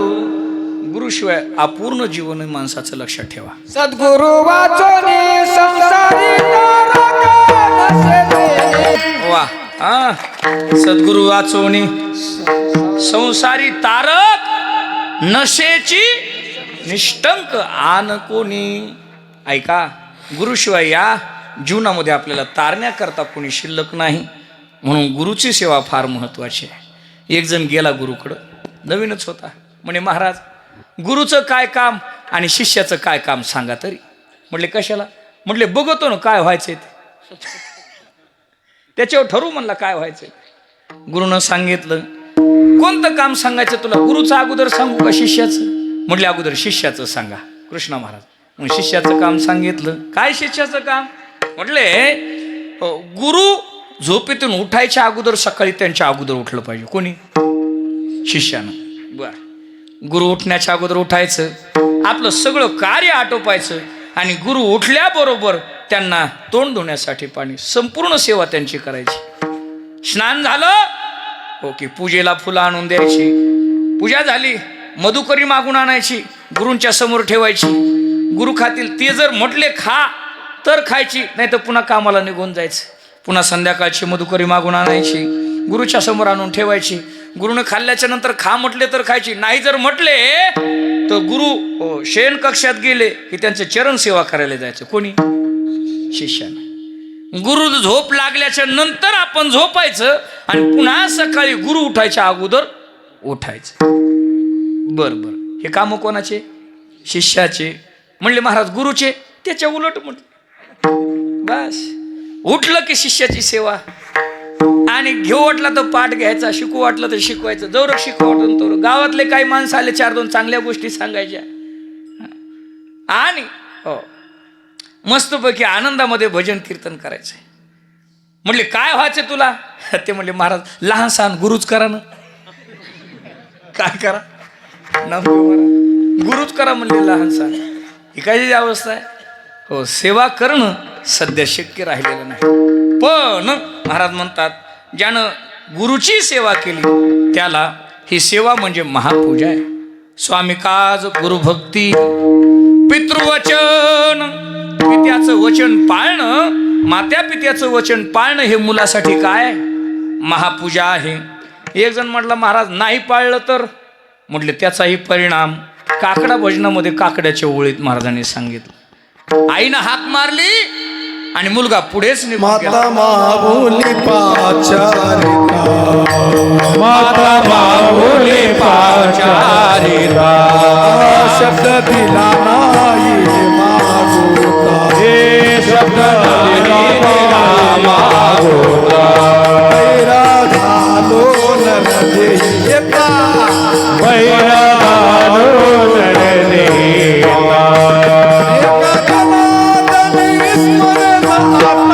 गुरुशिवाय अपूर्ण जीवन आहे माणसाचं, लक्षात ठेवा. सद्गुरु वाचोनी संसारी तारक नसेते. वा हा, सद्गुरु वाचवणी संसारी तारक नशेची निष्टंक आन कोणी. ऐका, गुरुशिवाय या जीवनामध्ये आपल्याला तारण्याकरता कोणी शिल्लक नाही. म्हणून गुरुची सेवा फार महत्वाची आहे. एक जण गेला गुरुकडं, नवीनच होता. म्हणे महाराज, गुरुचं काय काम आणि शिष्याचं काय काम सांगा तरी. म्हटले कशाला. म्हटले बघतो ना काय व्हायचंय ते, त्याच्यावर ठरवू म्हणला काय व्हायचंय. गुरुनं सांगितलं कोणतं काम सांगायचं तुला, गुरुचं अगोदर सांगू का शिष्याचं. म्हटले अगोदर शिष्याचं सांगा. कृष्णा महाराज मग शिष्याचं काम सांगितलं. काय शिष्याचं काम. म्हटले गुरु झोपेतून उठायच्या अगोदर सकाळी त्यांच्या अगोदर उठलं पाहिजे. कोणी. शिष्यानं. बर, गुरु उठण्याच्या अगोदर उठायचं, आपलं सगळं कार्य आटोपायचं आणि गुरु उठल्याबरोबर त्यांना तोंड धुण्यासाठी पाणी, संपूर्ण सेवा त्यांची करायची. स्नान झालं ओके, पूजेला फुलं आणून द्यायची. पूजा झाली, मधुकरी मागून आणायची, गुरूंच्या समोर ठेवायची. गुरु खातील, ते जर म्हटले खा तर खायची, नाही तर पुन्हा कामाला निघून जायचं. पुन्हा संध्याकाळची मधुकरी मागून आणायची, गुरुच्या समोर आणून ठेवायची. गुरुनं खाल्ल्याच्या नंतर खा म्हटले तर खायची, नाही जर म्हटले तर गुरु शयन कक्षात गेले की त्यांचे चरण सेवा करायला जायचं. कोणी. शिष्यानं. गुरु झोप लागल्याच्या नंतर आपण झोपायचं आणि पुन्हा सकाळी गुरु उठायच्या अगोदर उठायचं. बर बर, हे काम कोणाचे. शिष्याचे. म्हणले महाराज गुरुचे. त्याच्या उलट म्हटलं. बस, उठलं की शिष्याची सेवा, आणि घेऊ वाटला तर पाठ घ्यायचा, शिकू वाटलं तर शिकवायचं. जवळ शिकू वाटलं तर गावातले काही माणसं आले, 4-2 चांगल्या गोष्टी सांगायच्या आणि हो मस्तपैकी आनंदामध्ये भजन कीर्तन करायचंय. म्हणले काय व्हायचं तुला. ते म्हणले महाराज लहान सहान गुरुच करा ना. काय करा ना, गुरुच करा म्हणले लहान सहान. ही काय अवस्था आहे. हो, सेवा करणं सध्या शक्य राहिलेलं नाही. पण महाराज म्हणतात ज्यानं गुरुची सेवा केली त्याला ही सेवा म्हणजे महापूजा आहे. स्वामी काज गुरुभक्ती पितृवचन. पित्याचं वचन पाळणं, मात्या पित्याचं वचन पाळणं हे मुलासाठी काय महापूजा आहे. एक जण म्हटलं महाराज नाही पाळलं तर. म्हटले त्याचाही परिणाम. काकडा भजनामध्ये काकड्याच्या ओळीत महाराजांनी सांगितलं. आईनं हाक मारली आणि मुलगा पुढेच निघून गेला. माता माऊली पाचारिता, माता माऊली पाचारिता, शब्द दिला नाही मागोता, हे शब्द दिला मागोता. पैरा झालो नरदे येता, पैरा घालो नरदेता. एका जनार्दनी स्मरण आता,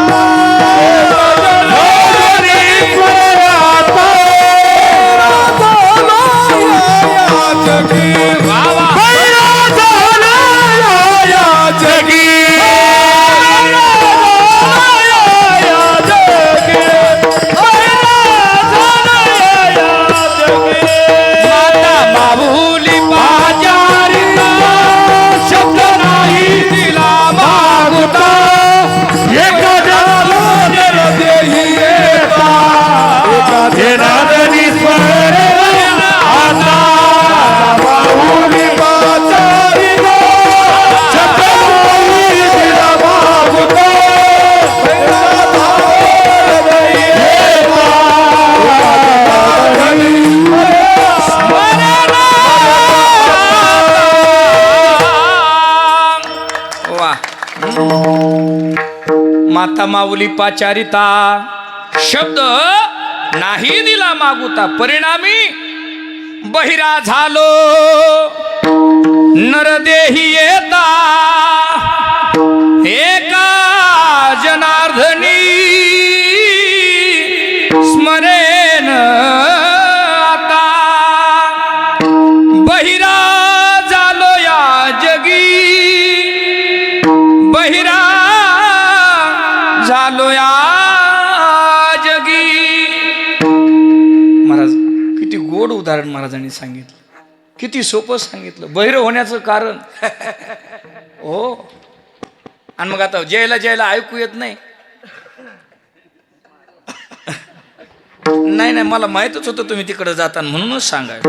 माता माऊली पाचारिता शब्द नाही दिला मागुता परिणामी बहिरा झालो नरदेही येता एका जनार्दनी स्मरेन आता बहिरा झालो या जगी बहिरा झालो या जगी. महाराज किती गोड उदाहरण महाराजांनी सांगितलं, किती सोपं सांगितलं बहिर होण्याचं कारण. हो आणि मग आता जयला जयला ऐकू येत नाही. नाही नाही मला माहीतच होतं तुम्ही तिकडे जाता म्हणूनच सांगाय.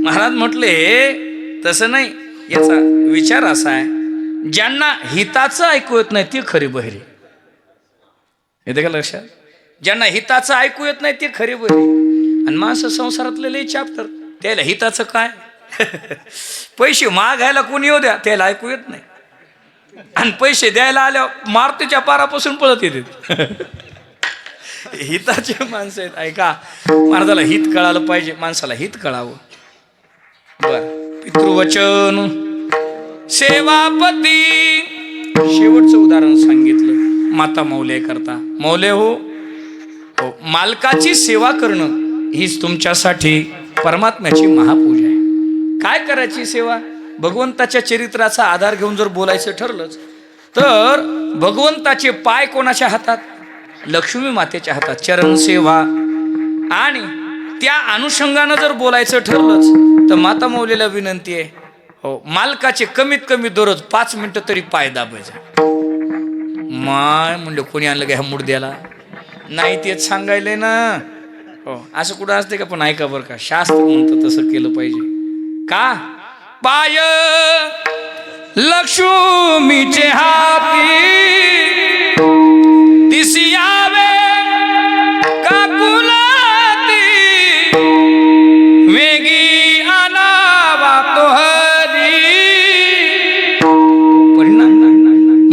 महाराज म्हटले तसं नाही, याचा विचार असा आहे ज्यांना हिताचं ऐकू येत नाही ती खरी बहिरी. येते का लक्षात? ज्यांना हिताचं ऐकू येत नाही ते खरी बहिरी. आणि माणसं संसारातले लई चॅप्टर, त्याला हिताचं काय पैसे मागायला कोणी येऊ द्या त्याला ऐकू येत नाही, आणि पैसे द्यायला आल्यावर मारुतीच्या पारापासून पळत येते. हिताचे माणसं आहेत. ऐका, महाराजाला हित कळालं पाहिजे, माणसाला हित कळावं. बर, पितृवचन सेवापती शेवटचं उदाहरण सांगितलं माता मौले करता. मौले हो, मालकाची सेवा करणं हीच तुमच्यासाठी परमात्म्याची महापूजा आहे. काय करायची सेवा? भगवंताच्या चरित्राचा आधार घेऊन जर बोलायचं ठरलंच तर भगवंताचे पाय कोणाच्या हातात? लक्ष्मी मातेच्या हातात, चरण सेवा. आणि त्या अनुषंगानं जर बोलायचं ठरलंच तर माता मौलीला विनंती आहे, हो मालकाचे कमीत कमी दररोज 5 मिनिटं तरी पाय दाबायचा. माय म्हणलं कोणी आणलं का ह्या मुडद्याला? नाही तेच सांगायलंय ना. हो असं कुठं असते का? पण ऐका बरं का, शास्त्र म्हणतं तसं केलं पाहिजे. का? पाय लक्ष्मीचे हाती तिसी यावे का कुलाती वेगी आनावा तो हरी. परिणाम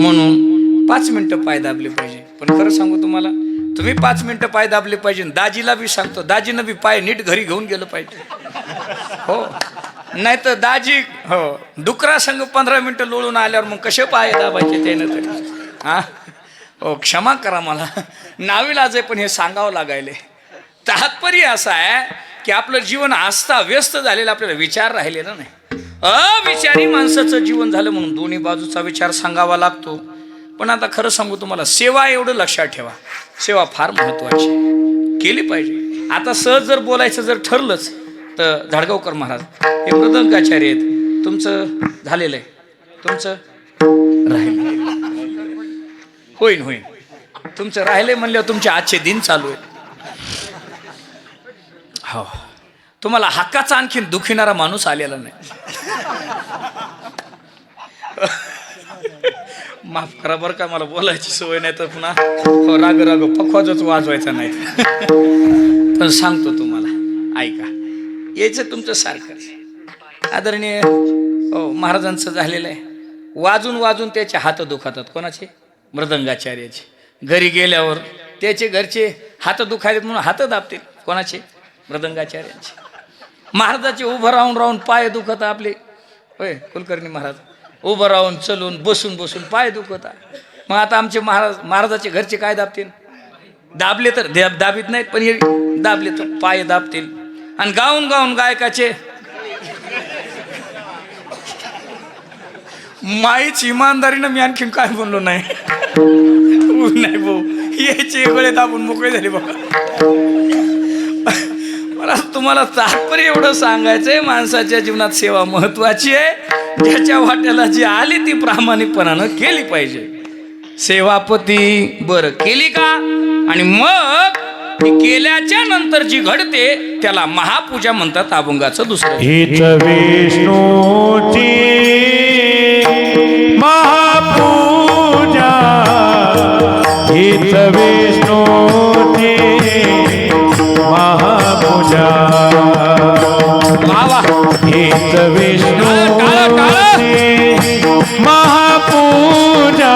म्हणून 5 मिनिटं पाय दाबले पाहिजे. पण खरं सांगू तुम्हाला, तुम्ही 5 मिनिटं पाय दाबले पाहिजे. दाजीला बी सांगतो, दाजीनं बी पाय नीट घरी घेऊन गेलं पाहिजे. हो नाही तर दाजी हो डुकरा संघ 15 मिनिटं लोळून आल्यावर मग कसे पाय दाबायचे त्यानं तरी. हा हो क्षमा करा, मला नावीलाज आहे पण हे सांगावं लागायले. तात्पर्य असं आहे की आपलं जीवन आस्था व्यस्त झालेलं, आपल्याला विचार राहिलेला नाही. अविचारी माणसाचं जीवन झालं म्हणून दोन्ही बाजूचा विचार सांगावा लागतो. पण आता खरं सांगू तुम्हाला, सेवा एवढं लक्षात ठेवा, सेवा फार महत्वाची केली पाहिजे. आता सहज जर बोलायचं जर ठरलंच तर झाडगावकर महाराज हे मृदंगाचार्य आहेत, तुमचं झालेलं आहे, तुमचं राहिलं होईन होईन, तुमचं राहिले म्हणल्यावर तुमचे आजचे दिन चालू आहे. हो तुम्हाला हक्काचा आणखीन दुखिणारा माणूस आलेला नाही. माफ करा बरं का, मला बोलायची सवय नाही तर पुन्हा हो राग राग पखवाजच वाजवायचा नाही. पण सांगतो तुम्हाला, ऐका, यायचं तुमचं सारखं आदरणीय हो महाराजांचं झालेलं आहे. वाजून वाजून त्याचे हात दुखातात. कोणाचे? मृदंगाचार्याचे. घरी गेल्यावर त्याचे घरचे हात दुखायलेत म्हणून हात दाबतील. कोणाचे? मृदंगाचार्यांचे. महाराजाचे उभं राहून राहून पाय दुखत आपले. होय कुलकर्णी महाराज उभं राहून चलून बसून बसून पाय दुखत. मग आता आमचे महाराजाचे घरचे काय दाबतील? दाबले तर दाबीत नाहीत, पण हे दाबले तर पाय दाबतील. आणि गाऊन गाऊन गायकाचे माईच इमानदारीनं मी आणखीन काय बोललो नाही. नाही भाऊ, याचे गळे दाबून मोकळे झाले बाबा. मला तुम्हाला तात्पर्य एवढं सांगायचंय, माणसाच्या जीवनात सेवा महत्वाची आहे. ज्याच्या वाट्याला जी आली ती प्रामाणिकपणानं केली पाहिजे. सेवापती बरं केली का? आणि मग ती केल्याच्या नंतर जी घडते त्याला महापूजा म्हणतात. अभंगाचं दुसरं हीच विष्णूची महापूजा, हीच विष्णूची महापूजा, हीच विष्णूची महापूजा,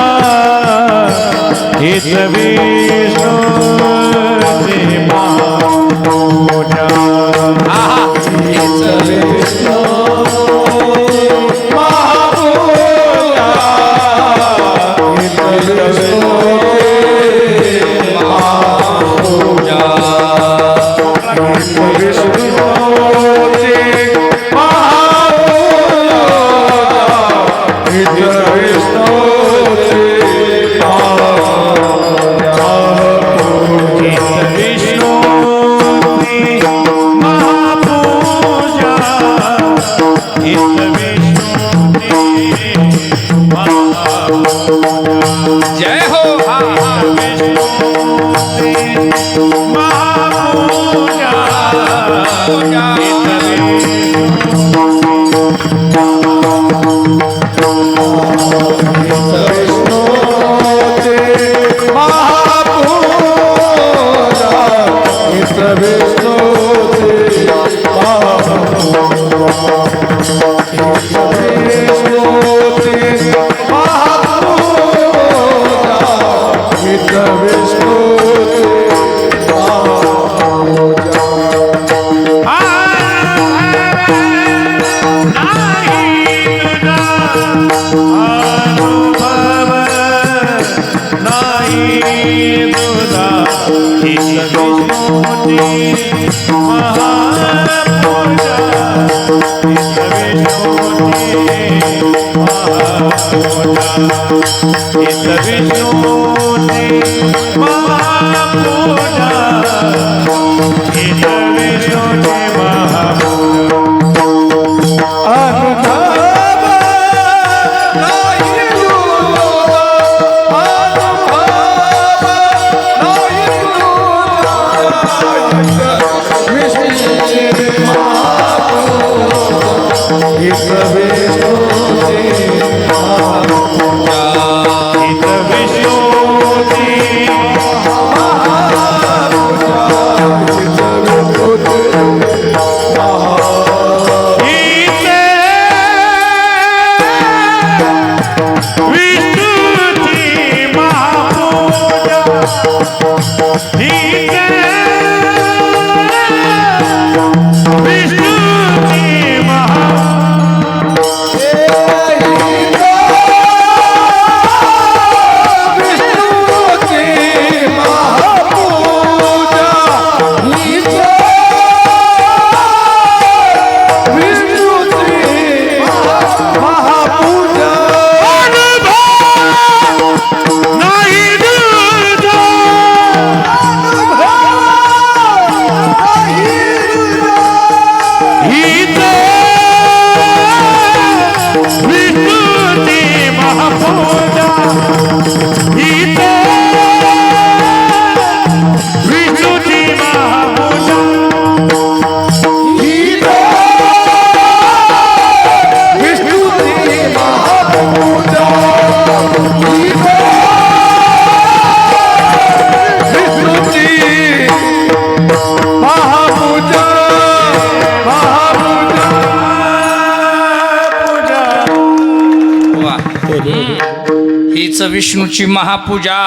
हीच विष्णूची महापूजा.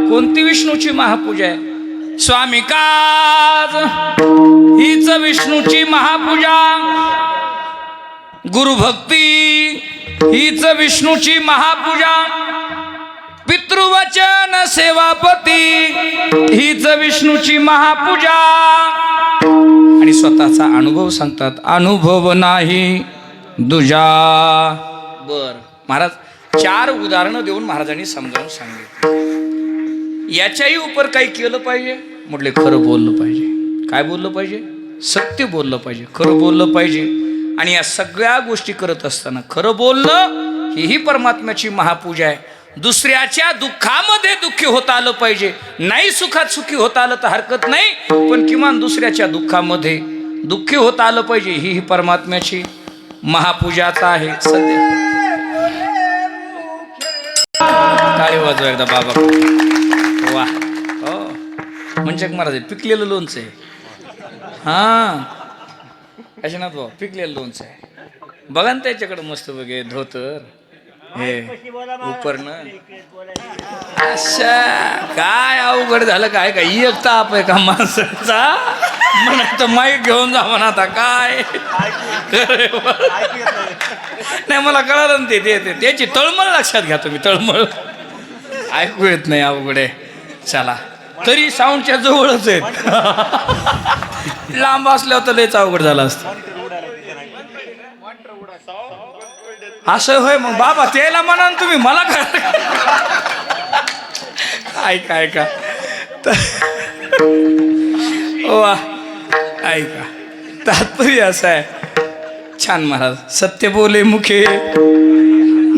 कोणती विष्णूची महापूजा आहे? स्वामी काज हीच विष्णूची महापूजा. गुरुभक्ती हीच विष्णूची महापूजा. पितृवचन सेवापती हीच विष्णूची महापूजा. आणि स्वतःचा अनुभव सांगतात, अनुभव नाही दुजा. बर महाराज 4 उदाहरणं देऊन महाराजांनी समजावून सांगितलं. याच्याही उपर काही केलं पाहिजे. म्हटले खरं बोललं पाहिजे. काय बोललं पाहिजे? सत्य बोललं पाहिजे, खरं बोललं पाहिजे. आणि या सगळ्या गोष्टी करत असताना खरं बोलणं ही परमात्म्याची महापूजा आहे. दुसऱ्याच्या दुःखामध्ये दुःखी होता आलं पाहिजे. नाही सुखात सुखी होता आलं तर हरकत नाही, पण किमान दुसऱ्याच्या दुःखामध्ये दुःखी होता आलं पाहिजे. ही परमात्म्याची महापूजाचा आहे. सध्या टाळी वाजवा एकदा बाबा. वा हो म्हणजे महाराज पिकलेलं लोणचं आहे. हा काशीनाथ भाऊ पिकलेलं लोणचं आहे. बघा ना त्याच्याकडे मस्त बघे धोतर हे उपरनं. अच्छा काय अवघड झालं काय काय एक ताप आहे का माणसाचा. म्हणा तर माईक घेऊन जा म्हणा आता काय. नाही मला कळलं ना ते त्याची तळमळ लक्षात घ्या तुम्ही. तळमळ ऐकू येत नाही अवघड आहे. चला तरी साऊंडच्या जवळच आहेत. लांब असल्यावर तर लयच अवघड झालं असतं. असं होय मग बाबा त्याला म्हणा तुम्ही मला काय का वा ऐका. तात्पर्य असं आहे. छान महाराज. सत्य बोले मुखे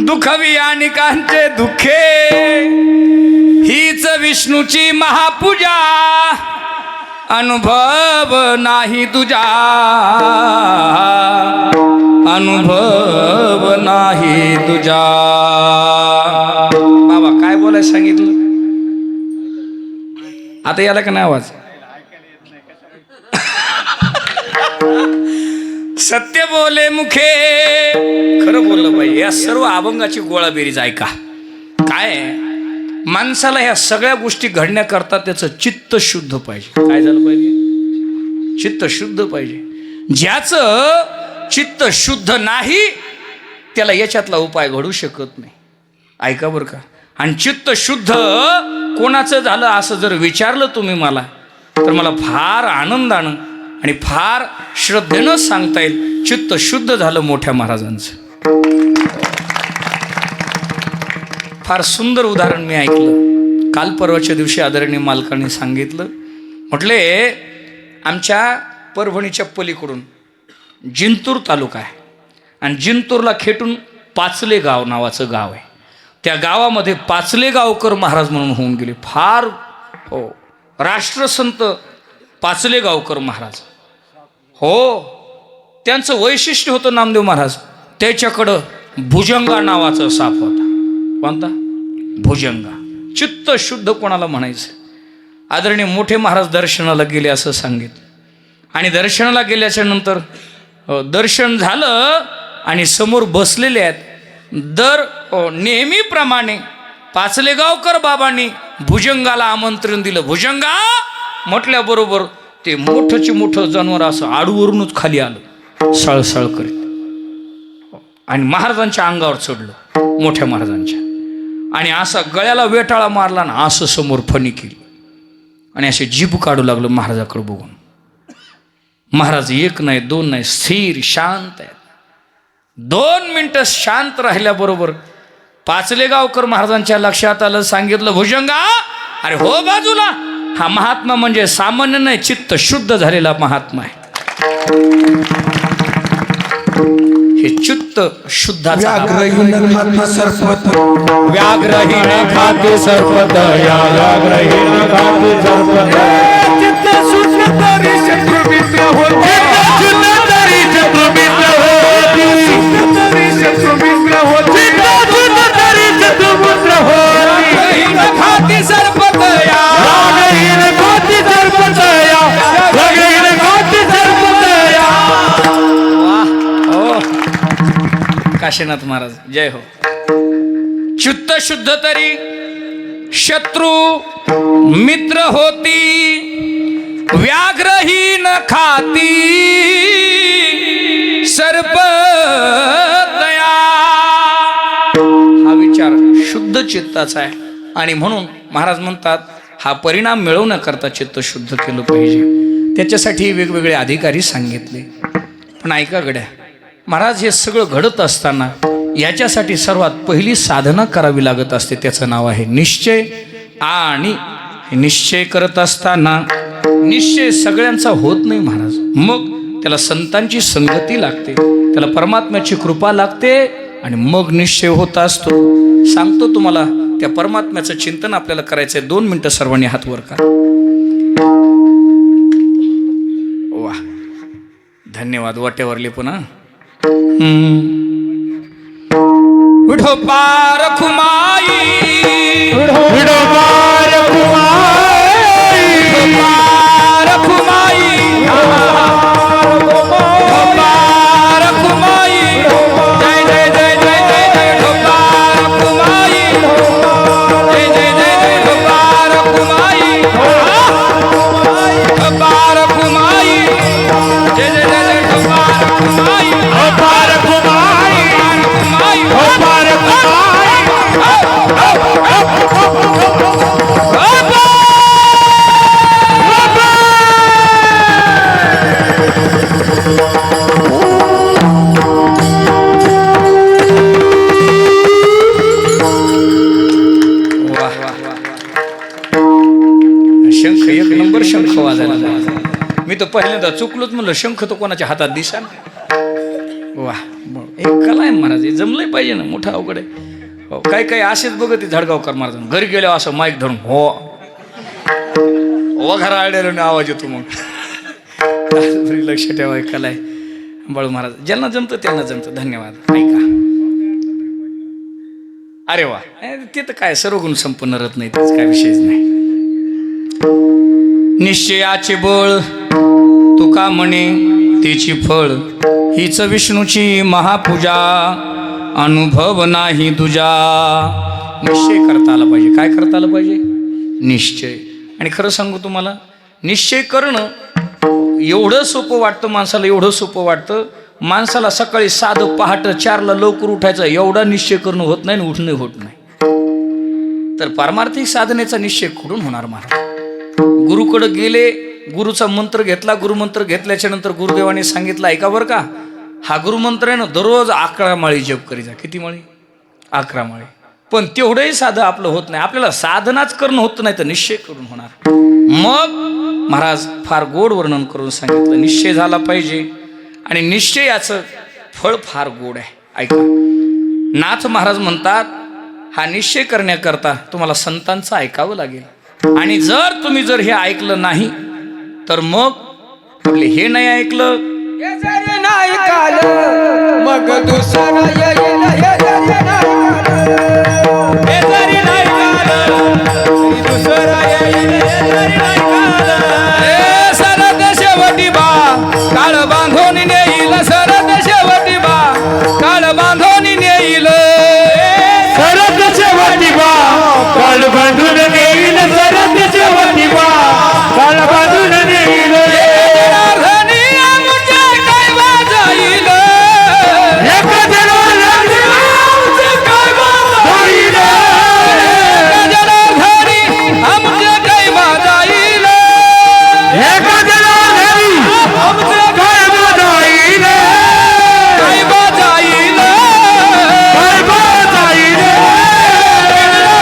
दुखवी आणि कांचे दुःखे हीच विष्णूची महापूजा. अनुभव नाही तुझा, अनुभव नाही तुझा. बाबा काय बोलायला सांगितलं आता याला का नाही आवाज? सत्य बोले मुखे खरं बोललं पाहिजे. या सर्व अभंगाची गोळाबेरीज ऐका. काय माणसाला ह्या सगळ्या गोष्टी घडण्याकरता त्याचं चित्त शुद्ध पाहिजे. काय झालं पाहिजे? चित्त शुद्ध पाहिजे. ज्याचं चित्त शुद्ध नाही त्याला याच्यातला उपाय घडू शकत नाही. ऐका बरं का. आणि चित्त शुद्ध कोणाचं झालं असं जर विचारलं तुम्ही मला, तर मला फार आनंदानं आणि फार श्रद्धेनं सांगता येईल, चित्त शुद्ध झालं मोठ्या महाराजांचं. फार सुंदर उदाहरण मी ऐकलं काल परवाच्या दिवशी. आदरणीय मालकाने सांगितलं, म्हटले आमच्या परभणीच्या पलीकडून जिंतूर तालुका आहे आणि जिंतूरला खेटून पाचले गाव नावाचं गाव आहे. त्या गावामध्ये पाचले गावकर महाराज म्हणून होऊन गेले. फार हो राष्ट्रसंत पाचले गावकर महाराज. हो त्यांचं वैशिष्ट्य होतं नामदेव महाराज, त्याच्याकडं भुजंगा नावाचा साप होता. कोणता? भुजंगा. चित्त शुद्ध कोणाला म्हणायचं? आदरणीय मोठे महाराज दर्शनाला गेले असं सांगितलं आणि दर्शनाला गेल्याच्या नंतर दर्शन झालं आणि समोर बसलेले आहेत. नेहमीप्रमाणे पाचलेगावकर बाबांनी भुजंगाला आमंत्रण दिलं. भुजंगा म्हटल्याबरोबर ते मोठंची मोठं जनावर असं आडूवरूनच खाली आलं सळसळ करीत आणि महाराजांच्या अंगावर चढलं, मोठ्या महाराजांच्या, आणि असा गळ्याला वेटाळा मारला ना असं समोर फणी केली आणि असे जीभ काढू लागलं महाराजाकडे बघून. महाराज एक नाही दोन नाही स्थिर शांत आहेत. 2 मिनिटं शांत राहिल्याबरोबर पाचलेगावकर महाराजांच्या लक्षात आलं. सांगितलं, भुजंगा अरे हो बाजूला, हा महात्मा म्हणजे सामान्य नाही, चित्त शुद्ध झालेला महात्मा आहे. हे चित्त शुद्धाचा व्याघ्रहीन खाते सर्पत, व्याघ्रहीन खाते सर्पत, या व्याघ्रहीन खाते सर्पत. चित्त शुद्ध तरी शत्रू मित्र होते, चित्त तरी शत्रू मित्र होते, चित्त तरी शत्रू मित्र होते, चित्त तरी शत्रू मित्र होते. व्याघ्रहीन खाते सर्पत, या व्याघ्रहीन खाते सर्पत, या व्याघ्रहीन खाते सर्पत, या. काशीनाथ महाराज जय हो. चित्त शुद्ध तरी शत्रू मित्र होती, व्याघ्रहीन खाती सर्प दया. हा विचार शुद्ध चित्ताचा आहे आणि म्हणून महाराज म्हणतात हा परिणाम मिळवण्याकरता चित्त शुद्ध केलं पाहिजे. त्याच्यासाठी वेगवेगळे अधिकारी सांगितले. पण ऐका गड्या, महाराज हे सगळं घडत असताना याच्यासाठी सर्वात पहिली साधना करावी लागत असते. त्याचं नाव आहे निश्चय. आणि निश्चय करत असताना निश्चय सगळ्यांचा होत नाही महाराज. मग त्याला संतांची संगती लागते, त्याला परमात्म्याची कृपा लागते आणि मग निश्चय होत असतो. सांगतो तुम्हाला, त्या परमात्म्याचं चिंतन आपल्याला करायचं आहे. 2 मिनिटं सर्वांनी हात वर करा. वा धन्यवाद. वाटेवरले पुन्हा विठोबा रखुमाई, विठोबा रखुमाई, विठोबा रखुमाई, विठोबा रखुमाई, जय जय जय जय जय जय विठोबा रखुमाई, जय जय जय जय विठोबा रखुमाई, विठोबा रखुमाई, जय जय जय जय विठोबा रखुमाई, विठोबा रखुमाई, विठोबा रखुमाई. शंख एक नंबर शंख वाजायला. मी तर पहिल्यांदा चुकलोच म्हणलं, शंख तो कोणाच्या हातात दिसा. वा एक कला आहे महाराज, हे जमलंय पाहिजे ना, मोठा अवघड आहे. हो काही काही असेच बघत झाडगावकर महाराज घरी गेल्यावर असं माईक धरून हो वघारा आळ्याला आवाज येतो. मग लक्ष ठेवा, कला आहे. बाळू महाराज ज्यांना जमतं त्यांना जमतं. धन्यवाद. ऐका, अरे वा, ते तर काय सर्व गुण संपन्न रत नाही, त्याच काय विषयच नाही. निश्चयाचे बळ तुका म्हणे तिची फळ, हीच विष्णूची महापूजा, अनुभव नाही तुझा. निश्चय करता आला पाहिजे. काय करता आलं पाहिजे? निश्चय. आणि खरं सांगू तुम्हाला, निश्चय करणं एवढं सोपं वाटतं माणसाला, एवढं सोपं वाटतं माणसाला. सकाळी साधं पहाटे 4ला लवकर उठायचं, एवढा निश्चय करणं होत नाही आणि उठणं होत नाही. तर पारमार्थिक साधनेचा निश्चय कुठून होणार महाराज? गुरुकडे गेले, गुरुचा मंत्र घेतला, गुरुमंत्र घेतल्याच्या नंतर गुरुदेवाने सांगितलं ऐका बरं का, हा गुरुमंत्र आहे ना दररोज 11 माळी जप करी जा. किती माळी? 11 माळी. पण तेवढंही साधं आपलं होत नाही. आपल्याला साधनाच करणं होत नाही तर निश्चय करून होणार. मग महाराज फार गोड वर्णन करून सांगितलं निश्चय झाला पाहिजे आणि निश्चयाचं फळ फार गोड आहे. ऐका, नाथ महाराज म्हणतात हा निश्चय करण्याकरता तुम्हाला संतांचं ऐकावं लागेल आणि जर हे ऐकलं नाही तर मग आपले हे नाही ऐकलं नाही काल मग दुसरा येईल हे जरी नाही काल दुसरा येईल हे जरी नाही काल. सरद शेवटी बा काळ बांधून नेईल, सरद शेवटी बा काळ बांधून नेईल, सरद शेवटी बा काळ बांधून नेईल, सरद शेवटी बा काळ बांधून नेईल. जनार्दनी आमच्या काय वाजाईल, एका जनार्दनी आमच्या काय वाजाईल, जनार्दनी आमच्या काय वाजाईल, एका जनार्दनी आमच्या काय वाजाईल, काय वाजाईल, काय वाजाईल.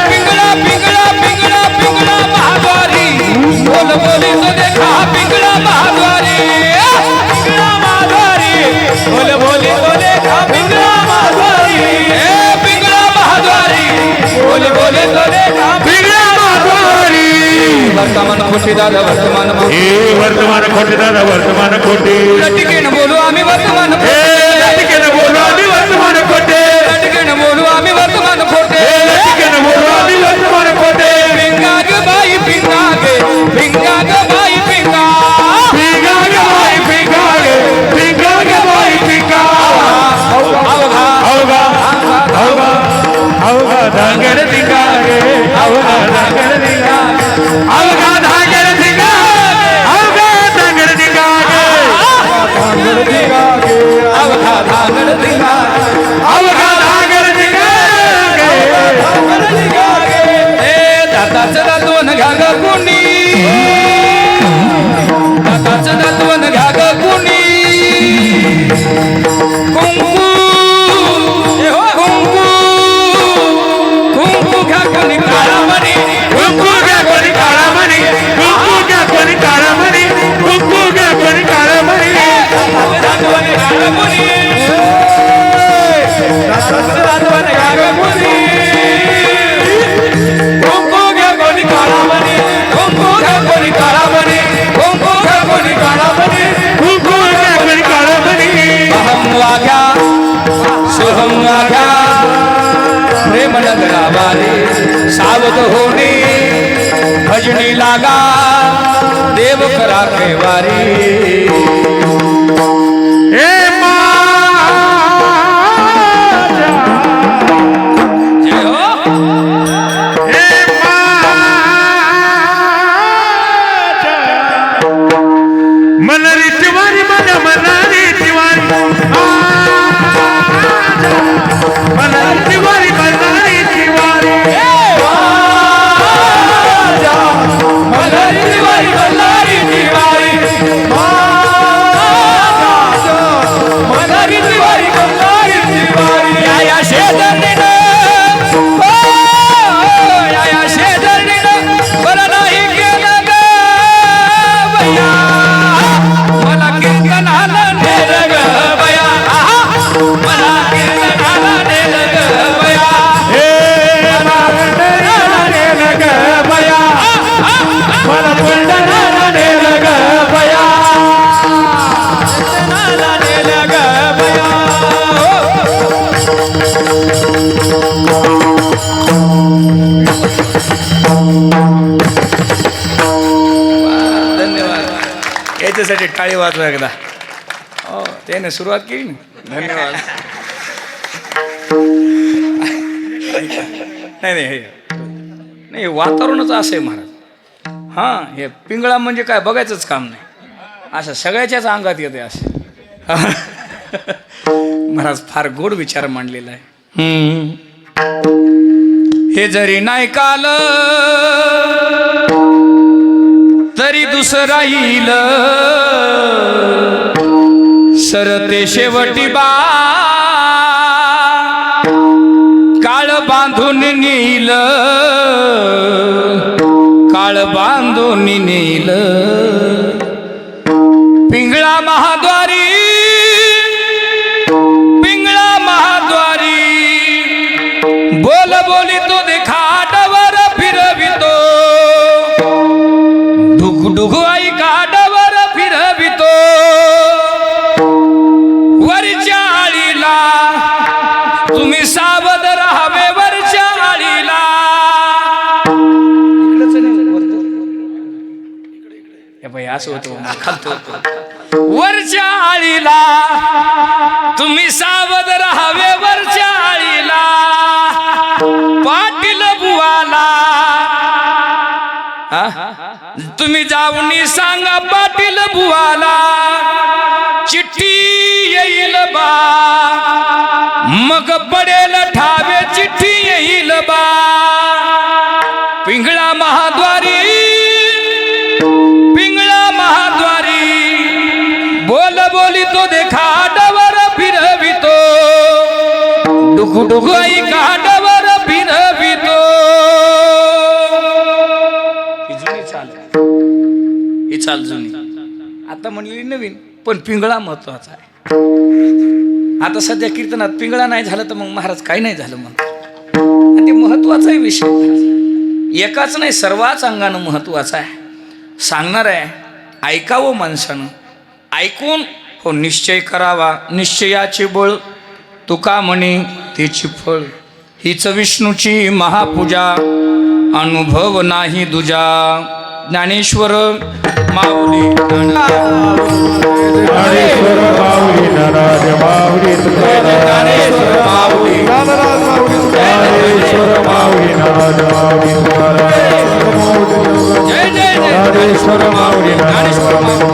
पिंगळा पिंगळा पिंगळा पिंगळा महाद्वारी बोल बोली तो देखा पिंगळा महाद्वारी, पिंगळा महाद्वारी बोल बोली तो देखा पिंगळा महाद्वारी, पिंगळा महाद्वारी बोल बोली तो देखा पिंगळा महाद्वारी. वर्तमान खोटी दादा वर्तमान हे वर्तमान खोटे दादा वर्तमान खोटे, लटिकेन बोलू आम्ही वर्तमान हे लटिकेनं बोलू आम्ही वर्तमान खोटे, लटिकेन बोलू आम्ही वर्तमान खोटे, हे लटिकेनं बोलू आम्ही वर्तमान खोटे. पिंगा ग बाई पिंगा गे, पिंगा ग बाई पिंगा, पिंगा ग बाई पिंगा गे, पिंगा ग बाई पिंगा. अवघा अवघा अवघा अवघा धांगर पिंगा गे, अवघा धांगर पिंगा, अवघा धांगर पिंगा, अवघा धांगर पिंगा गे, धांगर पिंगा गे, अवघा धांगड धिंगा, अवघा धांगर पिंगा गे. दाताचं दातवन घ्या ग कुणी, दाताचं दातवन घ्या ग कुणी, कुंकू कुंकू कुंकू घ्या कुणी काळामणी, कुंकू घ्या कोणी काळा म्हणे, कुंकू घ्या कोणी काळा म्हणे, कुंकू घ्या कोणी काळा म्हणे. दातवन घ्या ग कुणी, दाताचं दातवन घ्या ग कुणी, कुंकू घ्या कोणी काळामणी, कुंकू घ्या कोणी काळामणी, कुंकू घ्या कोणी काळामणी, कुंकू घ्या कोणी काळा म्हणे. अहं वाघ्या शुभं वाघ्या प्रेम नगरावारे सावध होणे भजनी लागा देव करा केवारी. हे माझ्या, जय हो. हे माझ्या, मन रे तिवारी मन मना रे तिवारी, मन रे तिवारी मना रे तिवारी. मल्हारी दिवाळी मल्हारी दिवाळी मल्हारी दिवाळी मल्हारी दिवाळी. या शेजारणीनं या शेजारणीनं बरं नाही केलं ग बया, मला कीर्तनाला नेल ग बया, मला कीर्तनाला नेल ग बया, हे मला पंढरीला नेलं ग बया, मला पंढरीला नेलं ग बया. कीर्तनाला नेल ग बया. धन्यवाद. याच्यासाठी टाळी वाजवा एकदा. हो त्याने सुरुवात केली ना. धन्यवाद. नाही हे नाही वातावरणच असं आहे महाराज. हां हे पिंगळा म्हणजे काय बघायचंच काम नाही, असं सगळ्याच्याच अंगात येते असं. महाराज फार गोड विचार मांडलेला आहे. हे जरी नाही काल तरी दुसरा येईल सरते शेवटी बा काळ बांधून नेईल काळ बांधून नेईल पिंगळा महाद्वारी पिंगळा महाद्वारी बोल बोली तो देखाडवर फिरवितो डुग डुग आई काडवर फिरवितो वरच्या आळीला तुम्ही सावध राहावे वरच्या आळीला असं होतं वरच्या आळीला तुम्ही सावध राहावे वरच्या आळीला पाटील बुवाला तुम्ही जाऊन सांगा पाटील बुवाला चिठ्ठी येईल बा मग पडेल ठावे चिठ्ठी येईल बा पिंगळा महाद्वारी पिंगळा महाद्वारी बोल बोली तो देखाडवर फिरवितो डुगु डुगु आई काडवर फिरवितो ही चाल जुनी आता म्हणली नवीन पण पिंगळा महत्वाचा आहे. आता सध्या कीर्तनात पिंगळा नाही झालं तर मग महाराज काही नाही झालं मग आणि ते महत्वाचाही विषय एकाच नाही सर्वाच अंगानं महत्वाचा आहे. सांगणार आहे ऐकावं माणसानं ऐकून हो निश्चय करावा निश्चयाचे बळ तुका म्हणे त्याची फळ हीच विष्णूची महापूजा अनुभव नाही दुजा ज्ञानेश्वर माऊली ज्ञानेश्वर माऊली नराज माऊली ज्ञानेश्वर माऊली ज्ञानेश्वर माऊली नराज माऊली जय जय जय ज्ञानेश्वर माऊली ज्ञानेश्वर माऊली